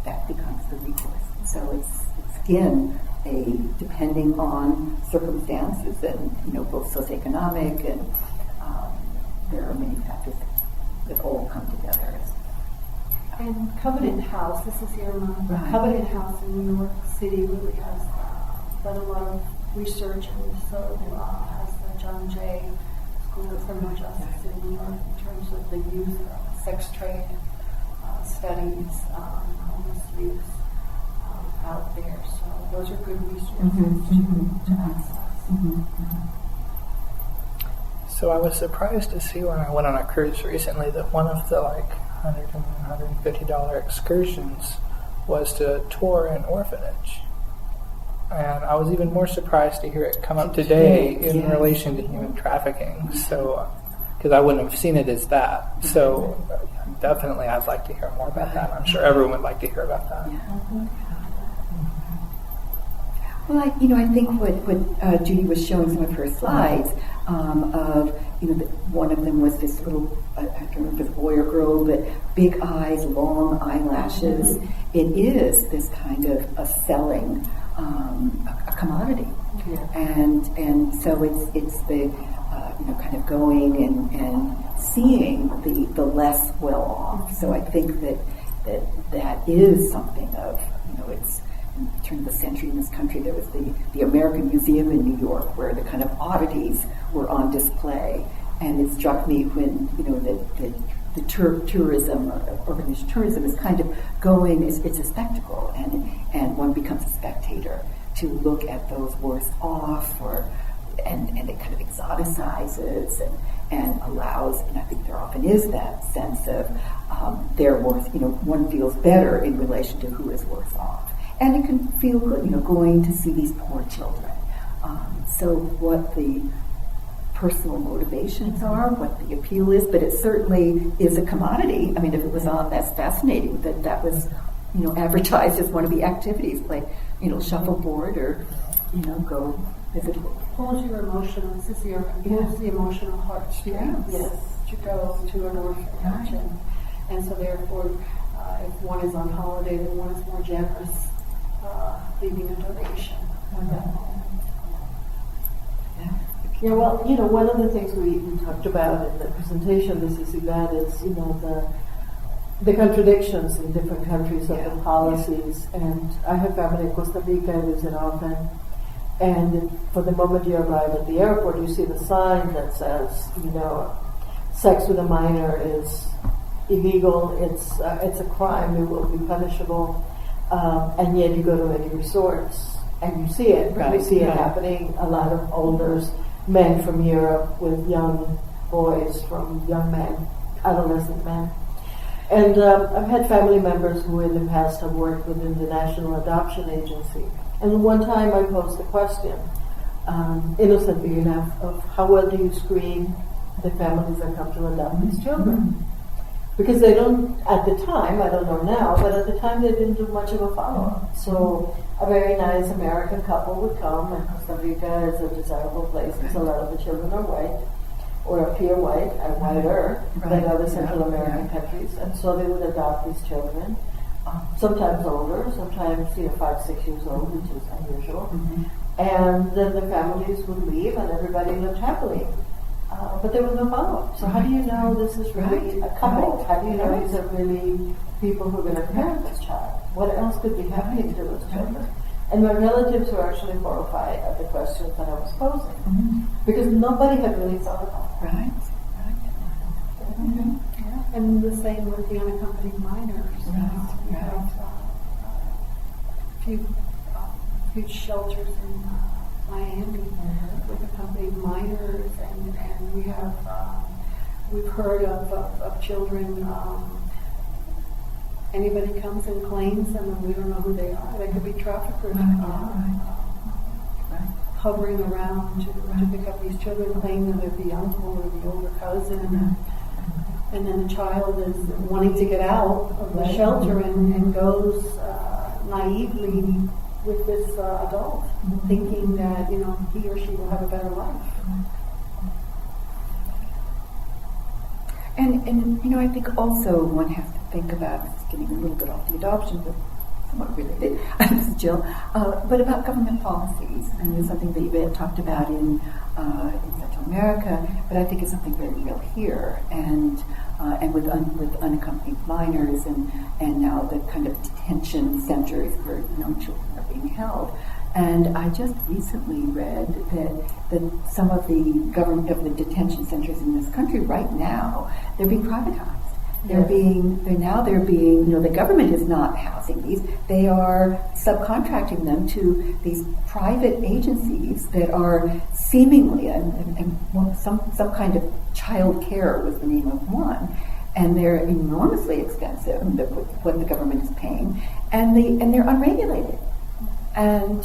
that becomes the recourse. So it's again depending on circumstances and both socioeconomic, and there are many factors that all come together. And Covenant House, this is Irma. Right. Covenant House in New York City really has done a lot of research, and so has the John Jay School of Criminal Justice in New York in terms of the youth sex trade studies, homeless youth out there. So those are good resources to access. So I was surprised to see when I went on a cruise recently that one of the like $100 and $150 excursions was to tour an orphanage. And I was even more surprised to hear it come up today in relation to human trafficking. So, because I wouldn't have seen it as that. So, definitely, I'd like to hear more about that. I'm sure everyone would like to hear about that. Well, I think what Judy was showing some of her slides of, one of them was this little, I don't know if it's a boy or girl, but big eyes, long eyelashes. It is this kind of a selling a commodity, and so it's the kind of going and seeing the less well off. So I think that is something of it's. In the turn of the century in this country, there was the American Museum in New York where the kind of oddities were on display. And it struck me when, the tourism, organized tourism is kind of going, it's a spectacle, and one becomes a spectator to look at those worse off, and it kind of exoticizes and allows, and I think there often is that sense of they're worth, one feels better in relation to who is worse off. And it can feel good, going to see these poor children. So what the personal motivations are, what the appeal is, but it certainly is a commodity. I mean, if it was on, that's fascinating that was, advertised as one of the activities, like, shuffleboard or, go visit. Pulls your emotional, pulls the emotional heartstrings to go to an orphanage. And so therefore, if one is on holiday, then one is more generous. Leaving a donation at that moment. Yeah, well, one of the things we talked about in the presentation, this is Yvette, is, the contradictions in different countries of the policies. And I have family in Costa Rica, I visit often. And for the moment you arrive at the airport, you see the sign that says, sex with a minor is illegal, it's a crime, it will be punishable. And yet you go to any resorts and you see it. Right, you see it happening. A lot of older men from Europe with young boys from young men, adolescent men. And I've had family members who in the past have worked within the National Adoption Agency. And one time I posed the question, innocently enough, of how well do you screen the families that come to adopt these children? Because they don't, at the time, I don't know now, but at the time they didn't do much of a follow-up. So a very nice American couple would come, and Costa Rica is a desirable place because a lot of the children are white, or appear white, and whiter than other Central American countries. And so they would adopt these children, sometimes older, sometimes 5, 6 years old, which is unusual. And then the families would leave, and everybody lived happily. But there was no follow-up. So how do you know this is really a couple? How do you know these are really people who are going to parent this child? What else could be happening to those children? And my relatives were actually horrified at the questions that I was posing. Because nobody had really thought about that. And the same with the unaccompanied minors. We have a few shelters in Miami with accompanied minors, and we have we've heard of children. Anybody comes and claims them, and we don't know who they are. They could be traffickers hovering around to pick up these children, claiming that they're the uncle or the older cousin, and then the child is wanting to get out of the shelter and goes naively with this adult, thinking that he or she will have a better life. And I think also one has to think about, it's getting a little bit off the adoption, but somewhat related, this is Jill, but about government policies. And it's something that Yvette talked about in Central America, but I think it's something very real here. And with unaccompanied minors and now the kind of detention centers where children are being held, And I just recently read that some of the government of the detention centers in this country right now, they're being privatized. They're being, the government is not housing these. They are subcontracting them to these private agencies that are seemingly, and some kind of child care was the name of one, and they're enormously expensive, what the government is paying, and they're unregulated. And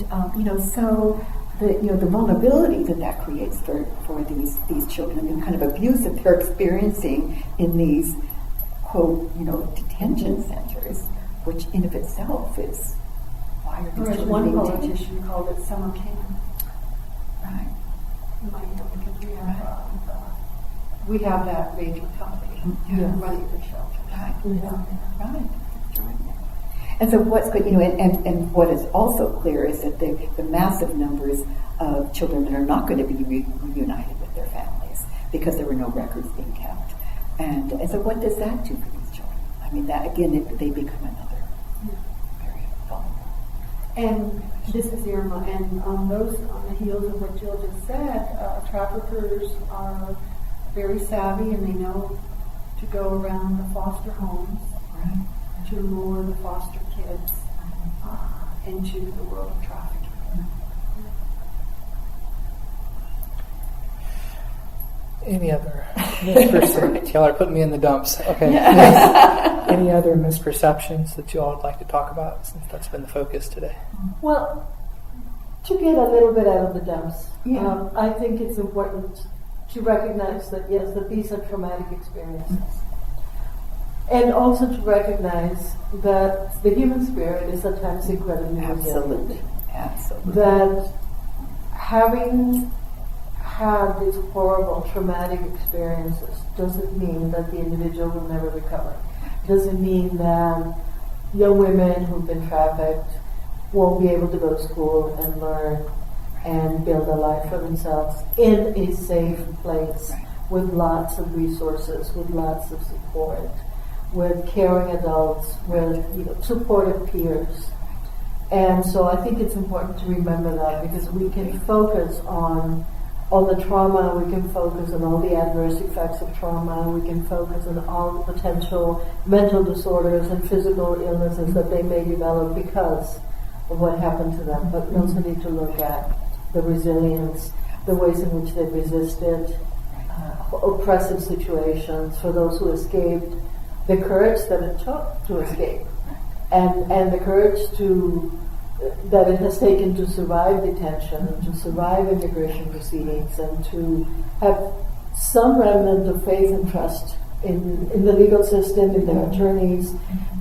so the vulnerability that creates for these children, and the kind of abuse that they're experiencing in these quote detention centers, which in of itself is why are these Or as children one being politician called it, summer camp. Right. Because we have that raging company running the shelters. Right. Yeah. Right. And so what's good, and what is also clear is that the massive numbers of children that are not going to be reunited with their families because there were no records being kept. And so what does that do for these children? I mean, that again, they become another very vulnerable. And this is Irma, and on the heels of what Jill just said, traffickers are very savvy and they know to go around the foster homes to lure the foster kids into the world of trafficking. Any other misperceptions? Y'all are putting me in the dumps. Okay. Any other misperceptions that you all would like to talk about, since that's been the focus today? Well, to get a little bit out of the dumps, I think it's important to recognize that, yes, that these are traumatic experiences. And also to recognize that the human spirit is at times incredibly resilient. Absolutely. That having had these horrible traumatic experiences doesn't mean that the individual will never recover. Doesn't mean that young women who've been trafficked won't be able to go to school and learn and build a life for themselves in a safe place with lots of resources, with lots of support, with caring adults, with supportive peers. And so I think it's important to remember that, because we can focus on the trauma, we can focus on all the adverse effects of trauma, we can focus on all the potential mental disorders and physical illnesses that they may develop because of what happened to them. But we also need to look at the resilience, the ways in which they've resisted oppressive situations, for those who escaped, the courage that it took to escape, and the courage that it has taken to survive detention, to survive immigration proceedings, and to have some remnant of faith and trust in the legal system, in their attorneys,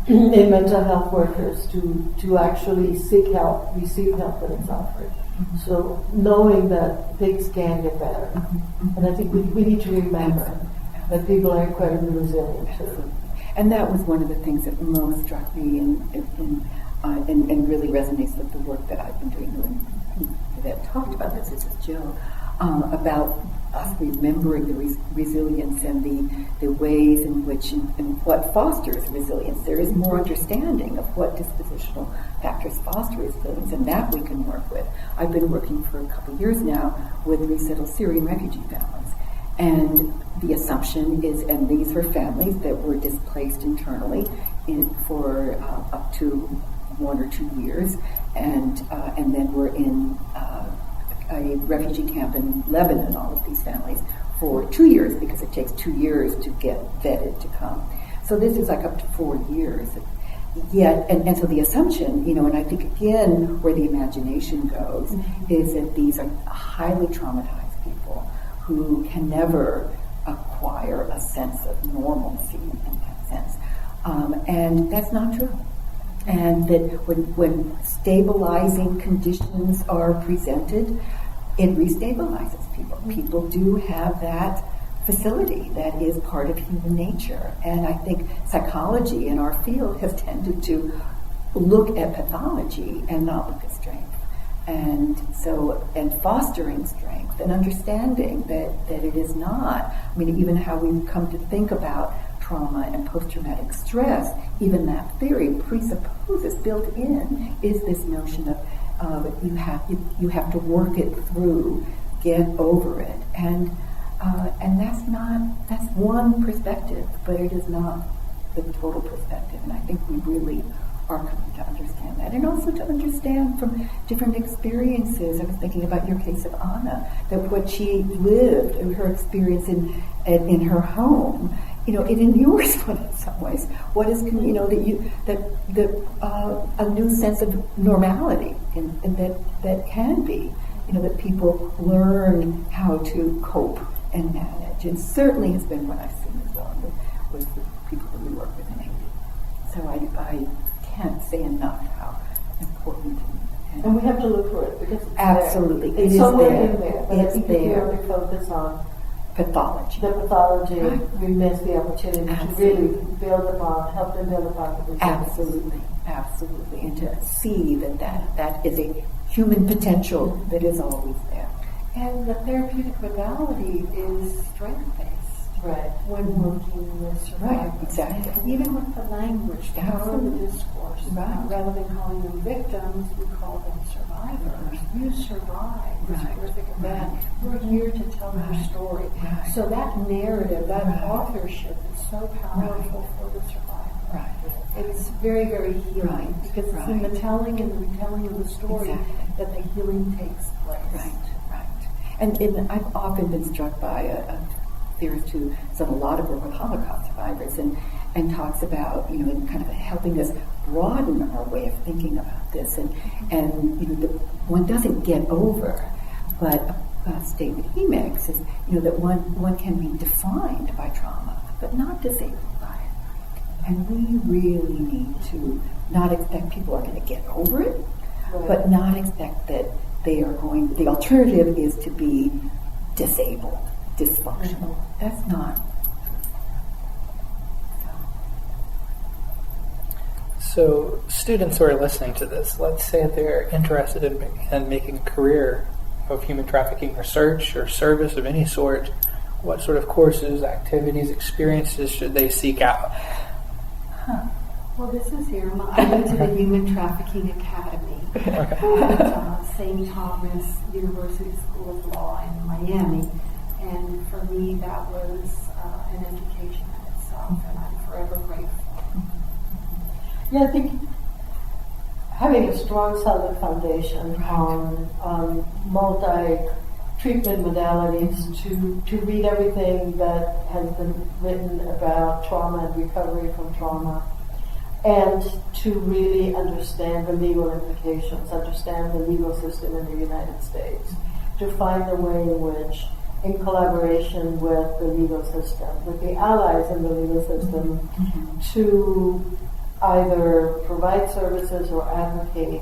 in mental health workers, to actually seek help, receive help when it's offered. So knowing that things can get better. And I think we need to remember that people are incredibly resilient too. And that was one of the things that most struck me and really resonates with the work that I've been doing. That talked about this is Jill, about us remembering the resilience and the ways in which and what fosters resilience. There is more understanding of what dispositional factors foster resilience, and that we can work with. I've been working for a couple of years now with resettled Syrian refugee families. And the assumption is, and these were families that were displaced internally for up to 1 or 2 years, and then were in a refugee camp in Lebanon, all of these families, for 2 years, because it takes 2 years to get vetted to come. So this is like up to 4 years. Yet, and so the assumption, and I think again where the imagination goes, is that these are highly traumatized people who can never acquire a sense of normalcy in that sense. And that's not true. And that when stabilizing conditions are presented, it restabilizes people. People do have that facility that is part of human nature. And I think psychology in our field has tended to look at pathology and not look at strength. And so, and fostering strength and understanding that it is not, even how we've come to think about trauma and post-traumatic stress, even that theory presupposes built in is this notion of you have to work it through, get over it, and that's one perspective, but it is not the total perspective. And I think we really are coming to understand that, and also to understand from different experiences. I was thinking about your case of Anna, that what she lived and her experience in her home, it inures one in some ways. What is, a new sense of normality, and that can be, that people learn how to cope and manage, and certainly has been what I've seen as well with the people that we work with in Haiti. So I can't say enough how important. And we have to look for it because it's absolutely there. It's somewhere in there. But I think if we only focus on pathology, we miss the opportunity to really help them build upon the resilience. Absolutely, and to see that is a human potential that is always there. And the therapeutic modality is strength-based. Right. When working with survivors. Right, exactly. Even with the language, the power of the discourse. Right. Rather than calling them victims, we call them survivors. You survived this horrific event. We're here to tell your story. Right. So that narrative, that authorship is so powerful for the survivor. Right. It's very, very healing because it's in the telling and the retelling of the story that the healing takes place. Right. And I've often been struck by a theorist who has done a lot of work with Holocaust survivors and talks about, and kind of helping us broaden our way of thinking about this. And one doesn't get over, but a statement he makes is, that one can be defined by trauma, but not disabled by it. And we really need to not expect people are going to get over it, but not expect that the alternative is to be disabled, dysfunctional. That's not. So students who are listening to this, let's say they're interested in making a career of human trafficking research or service of any sort. What sort of courses, activities, experiences should they seek out? Well, this is Irma. I went to the Human Trafficking Academy at St. Thomas University School of Law in Miami. And for me, that was an education in itself, and I'm forever grateful. Yeah, I think having a strong, solid foundation on multi-treatment modalities to read everything that has been written about trauma and recovery from trauma, and to really understand the legal implications, understand the legal system in the United States, to find a way in which, in collaboration with the legal system, with the allies in the legal system, to either provide services or advocate.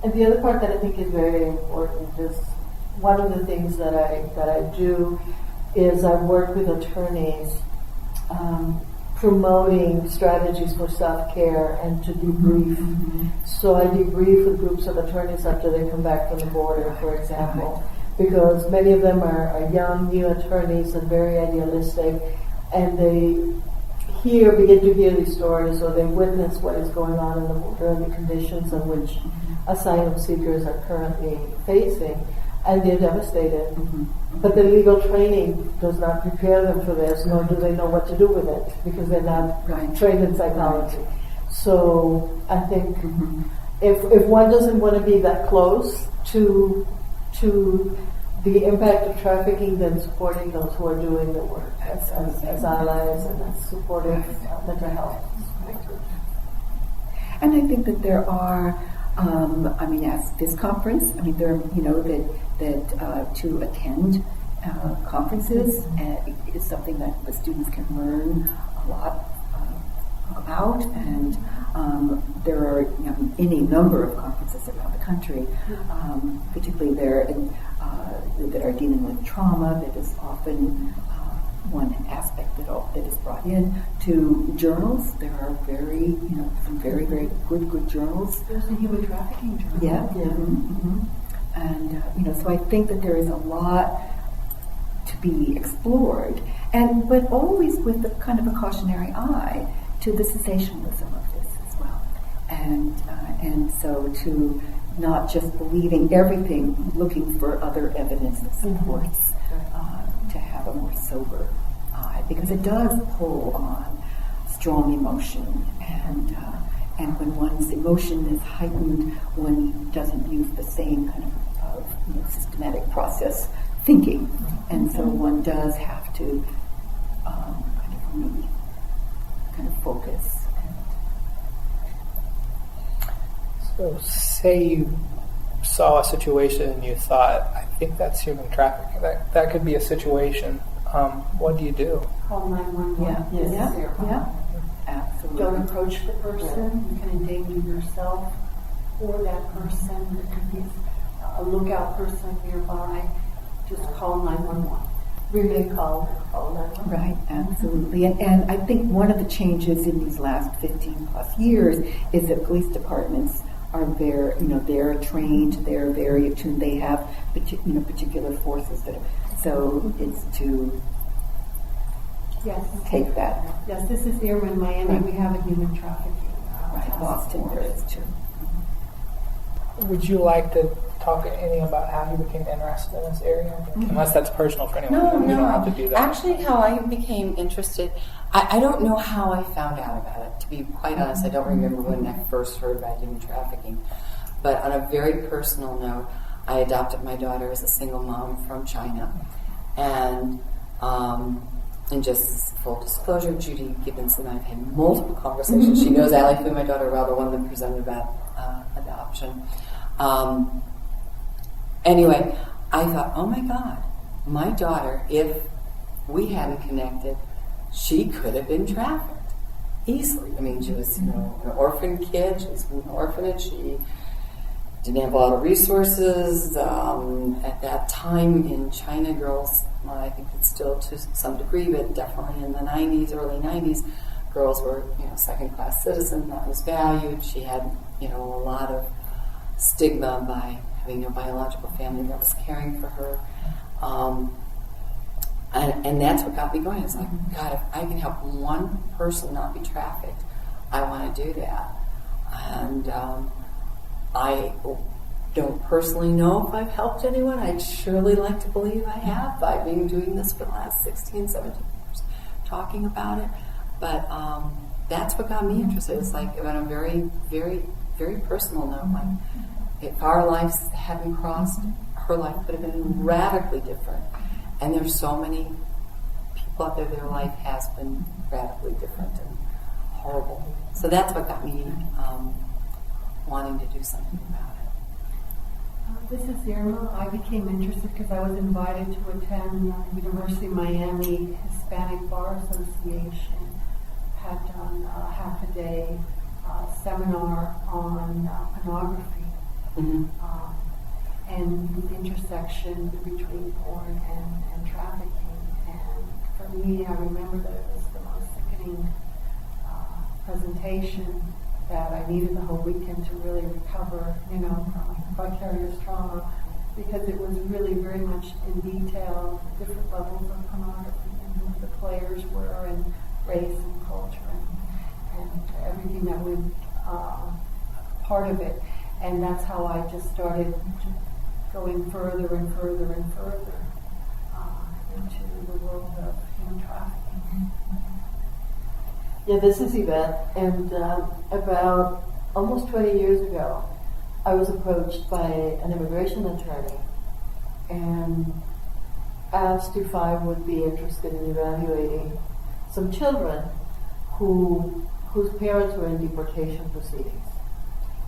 And the other part that I think is very important is one of the things that I do is I work with attorneys promoting strategies for self-care and to debrief. So I debrief with groups of attorneys after they come back from the border, for example, because many of them are young, new attorneys and very idealistic, and they begin to hear these stories, or they witness what is going on in the border and the conditions in which asylum seekers are currently facing, and they're devastated. But the legal training does not prepare them for this, nor do they know what to do with it, because they're not trained in psychology. So I think if one doesn't want to be that close to the impact of trafficking, then supporting those who are doing the work as allies and as supportive mental health. And I think that there are, as this conference, there, that to attend conferences is something that the students can learn a lot about, and there are any number of conferences around the country, particularly there that are dealing with trauma. That is often one aspect that is brought in. To journals, there are some very, very good journals. There's a human trafficking journal. And so I think that there is a lot to be explored, but always with the kind of a cautionary eye to the sensationalism of this as well, and so to not just believing everything, looking for other evidence that supports to have a more sober eye, because it does pull on strong emotion, and when one's emotion is heightened, one doesn't use the same kind of systematic process thinking, and so one does have to kind of focus. So say you saw a situation and you thought, I think that's human trafficking. That could be a situation. What do you do? Call 911. Yeah, absolutely. Don't approach the person. You can endanger yourself or that person. There could be a lookout person nearby. Just call 911. Remain calm, call 911. Right, absolutely. And I think one of the changes in these last 15 plus years is that police departments are they're trained, they're very attuned, they have particular forces so it's to take that. Yes, this is Irma in Miami. Right. We have a human trafficking task Boston force. there is too. Would you like to talk any about how you became interested in this area? Unless that's personal for anyone. No, you don't have to do that. Actually, how I became interested, I don't know how I found out about it. To be quite honest, I don't remember when I first heard about human trafficking. But on a very personal note, I adopted my daughter as a single mom from China. And just full disclosure, Judy Gibbons and I have had multiple conversations. She knows Allie Fu, my daughter, well, the one that presented about adoption. Anyway, I thought, oh my God, my daughter, if we hadn't connected, she could have been trafficked easily. I mean, she was, an orphan kid. She was from an orphanage. She didn't have a lot of resources. At that time in China, girls, well, I think it's still to some degree, but definitely in the 90s, early 90s, girls were, second-class citizens. That was valued. She had, a lot of stigma by having no biological family that was caring for her. And that's what got me going. It's like, God, if I can help one person not be trafficked, I want to do that. And I don't personally know if I've helped anyone. I'd surely like to believe I have by being doing this for the last 16, 17 years, talking about it. But that's what got me interested. It's like on a very, very, very personal note. Like, if our lives hadn't crossed, her life could have been radically different. And there's so many people out there, their life has been radically different and horrible. So that's what got me wanting to do something about it. This is Irma. I became interested because I was invited to attend University of Miami Hispanic Bar Association. Had done a half-a-day seminar on pornography. Mm-hmm. And the intersection between porn and trafficking. And for me, I remember that it was the most sickening presentation that I needed the whole weekend to really recover, from vicarious trauma, because it was really very much in detail, different levels of pornography and who the players were, and race and culture and everything that was part of it. And that's how I just started going further and further and further into the world of human trafficking. Yeah, this is Yvette, and about almost 20 years ago, I was approached by an immigration attorney and asked if I would be interested in evaluating some children whose parents were in deportation proceedings.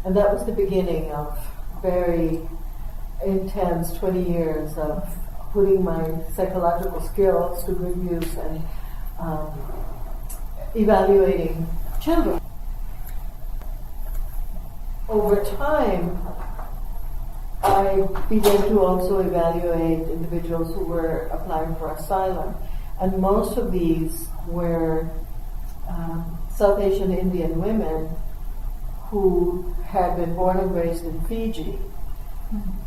And that was the beginning of very intense 20 years of putting my psychological skills to good use and evaluating children. Over time, I began to also evaluate individuals who were applying for asylum, and most of these were South Asian Indian women who had been born and raised in Fiji,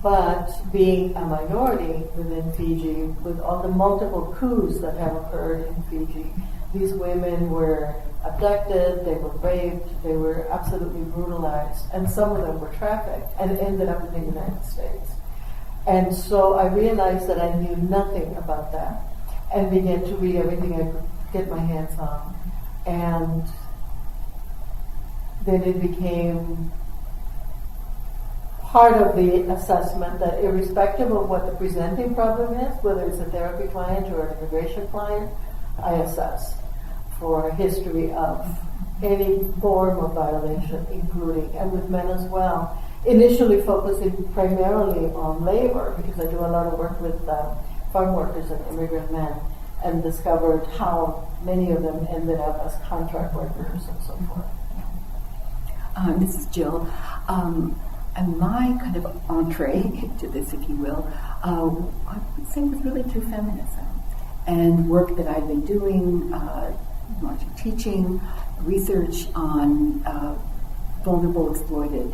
but being a minority within Fiji, with all the multiple coups that have occurred in Fiji, these women were abducted, they were raped, they were absolutely brutalized, and some of them were trafficked and ended up in the United States. And so I realized that I knew nothing about that and began to read everything I could get my hands on. And then it became part of the assessment that irrespective of what the presenting problem is, whether it's a therapy client or an immigration client, I assess for a history of any form of violation, including, and with men as well, initially focusing primarily on labor, because I do a lot of work with farm workers and immigrant men, and discovered how many of them ended up as contract workers and so forth. This is Jill. And my kind of entree to this, if you will, I would say was really through feminism and work that I've been doing, largely teaching, research on vulnerable, exploited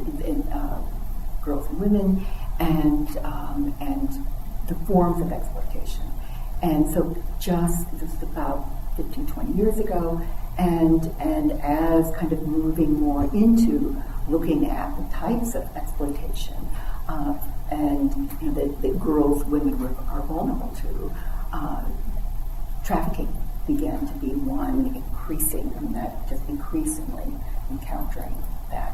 girls and women, and the forms of exploitation. And so just about 15, 20 years ago, and as kind of moving more into looking at the types of exploitation and that girls, women are vulnerable to, trafficking began to be one increasingly encountering that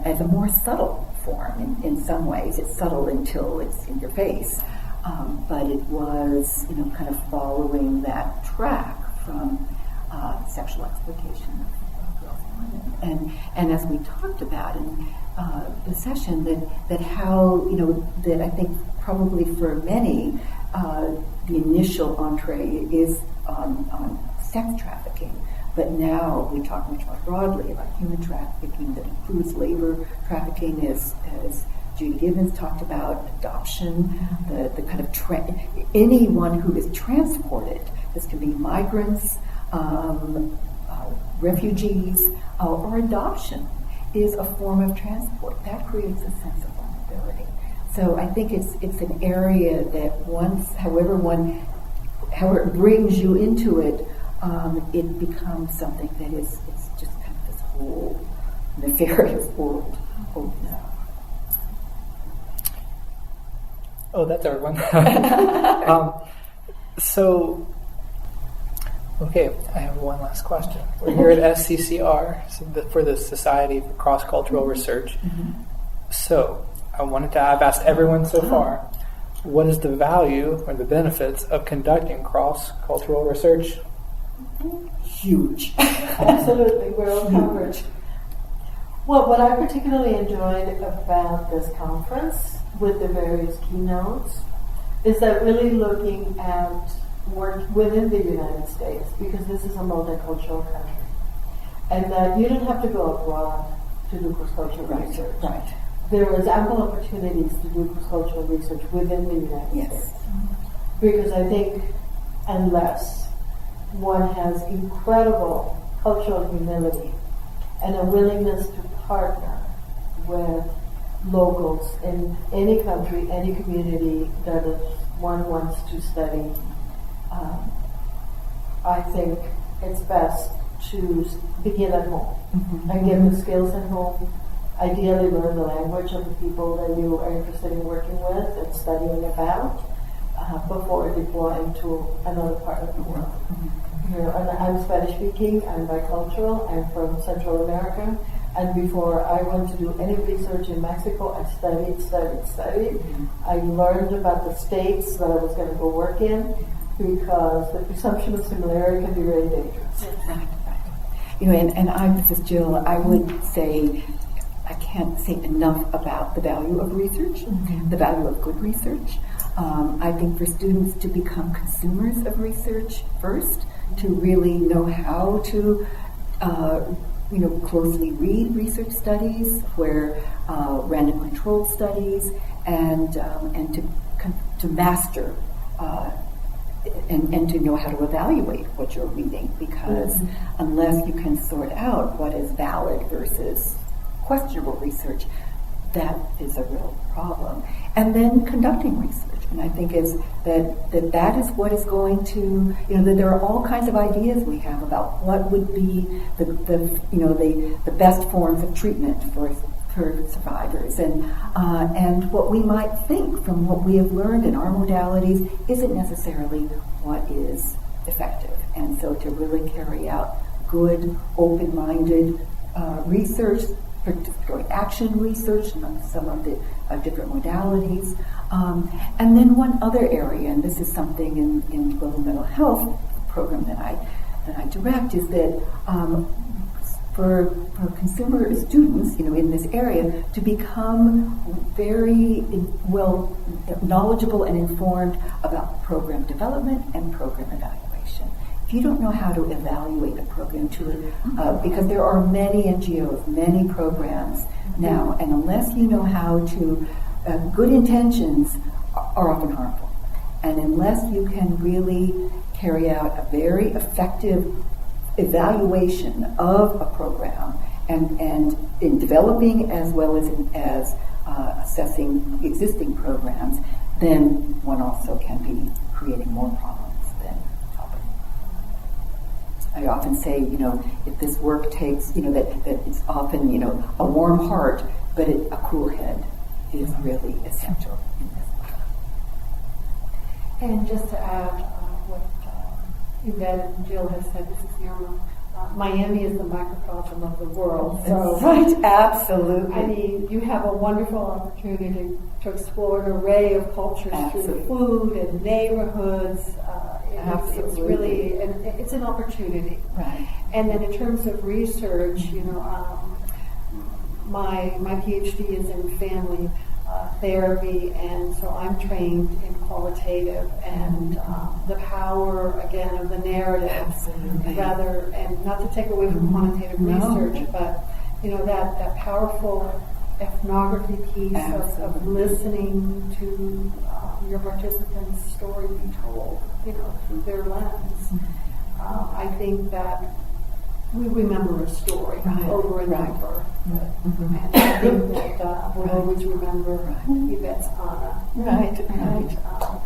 as a more subtle form. In some ways, it's subtle until it's in your face, but it was kind of following that track from sexual exploitation of girls and women. And as we talked about in the session, that how that I think probably for many the initial entree is on sex trafficking, but now we talk much more broadly about human trafficking that includes labor trafficking, as Judy Gibbons talked about, adoption, the kind of anyone who is transported. This can be migrants, refugees, or adoption is a form of transport. That creates a sense of vulnerability. So I think it's an area that however it brings you into it, it becomes something that it's just kind of this whole nefarious world opens up. Oh, that's everyone. Okay, I have one last question. We're here at SCCR for the Society for Cross-Cultural Research. Mm-hmm. So I've asked everyone so far, what is the value or the benefits of conducting cross-cultural research? Huge. Absolutely, we're all coverage. Well, what I particularly enjoyed about this conference with the various keynotes is that really looking at work within the United States, because this is a multicultural country, and that you don't have to go abroad to do cross-cultural research. Right. There is ample opportunities to do cross-cultural research within the United States. Because I think unless one has incredible cultural humility and a willingness to partner with locals in any country, any community that one wants to study, I think it's best to begin at home and get the skills at home. Ideally learn the language of the people that you are interested in working with and studying about before deploying to another part of the world. And I'm Spanish speaking, I'm bicultural, I'm from Central America, and before I went to do any research in Mexico, I studied. I learned about the states that I was going to go work in, because the presumption of similarity can be very dangerous. Right. This is Jill, I would say, I can't say enough about the value of research, the value of good research. I think for students to become consumers of research first, to really know how to closely read research studies, where random control studies, and to master and to know how to evaluate what you're reading, because unless you can sort out what is valid versus questionable research, that is a real problem. And then conducting research. And I think is that is what is going to, that there are all kinds of ideas we have about what would be the best forms of treatment for survivors, and what we might think from what we have learned in our modalities isn't necessarily what is effective. And so to really carry out good, open-minded research, particularly action research, and some of the different modalities. And then one other area, and this is something in global mental health program that I direct, is that for consumer students, in this area, to become very well knowledgeable and informed about program development and program evaluation. If you don't know how to evaluate a program, because there are many NGOs, many programs now, and unless you know how to, good intentions are often harmful. And unless you can really carry out a very effective evaluation of a program, and in developing as well as assessing existing programs, then one also can be creating more problems than helping. I often say, if this work takes, that it's often, a warm heart, but a cool head is really essential in this work. And just to add what Yvette and Jill has said, this is Irma. Miami is the microcosm of the world. So, right, absolutely. I mean, you have a wonderful opportunity to explore an array of cultures through food and neighborhoods. It's really, it's an opportunity. Right. And then in terms of research, my PhD is in family therapy, and so I'm trained in qualitative and the power again of the narrative. Absolutely. Rather, and not to take away from quantitative research, but that powerful ethnography piece of listening to your participants' story be told, through their lens. I think that we remember a story over and over. And I think that we'll always remember Yvette's Anna.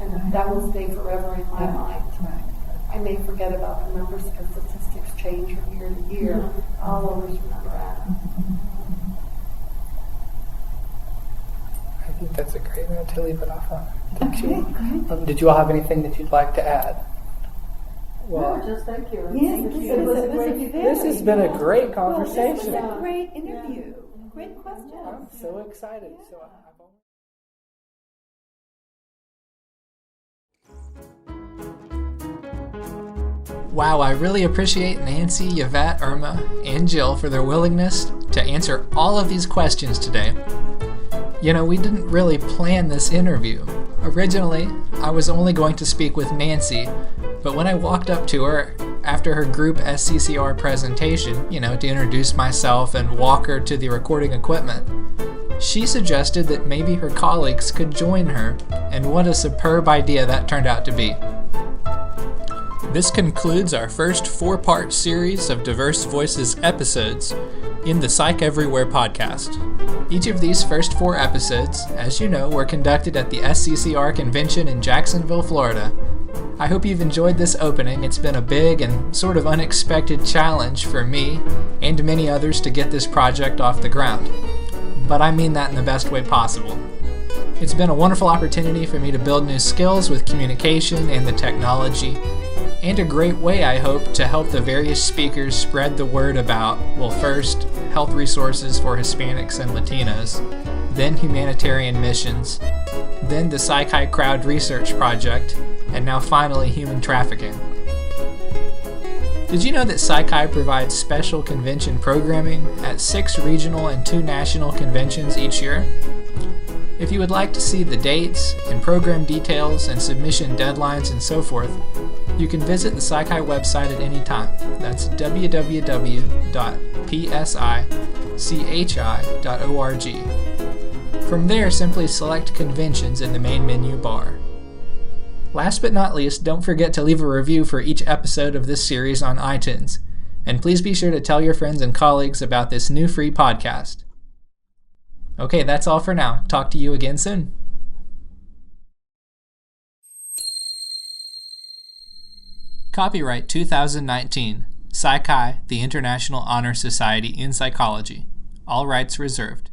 And that will stay forever in my mind. I may forget about the numbers because statistics change from year to year. I'll always remember Anna. I think that's a great note to leave it off on. Did you all have anything that you'd like to add? Well, just thank you. This has been a great conversation. This was a great interview. Great questions. I'm so excited. Wow, I really appreciate Nancy, Yvette, Irma, and Jill for their willingness to answer all of these questions today. We didn't really plan this interview. Originally, I was only going to speak with Nancy, but when I walked up to her after her group SCCR presentation, to introduce myself and walk her to the recording equipment, she suggested that maybe her colleagues could join her, and what a superb idea that turned out to be. This concludes our first 4-part series of Diverse Voices episodes in the Psych Everywhere podcast. Each of these first 4 episodes, as you know, were conducted at the SCCR convention in Jacksonville, Florida. I hope you've enjoyed this opening. It's been a big and sort of unexpected challenge for me and many others to get this project off the ground. But I mean that in the best way possible. It's been a wonderful opportunity for me to build new skills with communication and the technology, and a great way, I hope, to help the various speakers spread the word about, well, first, health resources for Hispanics and Latinos, then humanitarian missions, then the Psi Chi Crowd Research Project, and now finally human trafficking. Did you know that Psi Chi provides special convention programming at 6 regional and 2 national conventions each year? If you would like to see the dates and program details and submission deadlines and so forth, you can visit the Psi Chi website at any time. That's www.psichi.org. From there, simply select Conventions in the main menu bar. Last but not least, don't forget to leave a review for each episode of this series on iTunes. And please be sure to tell your friends and colleagues about this new free podcast. Okay, that's all for now. Talk to you again soon. Copyright 2019, Psi Chi, the International Honor Society in Psychology. All rights reserved.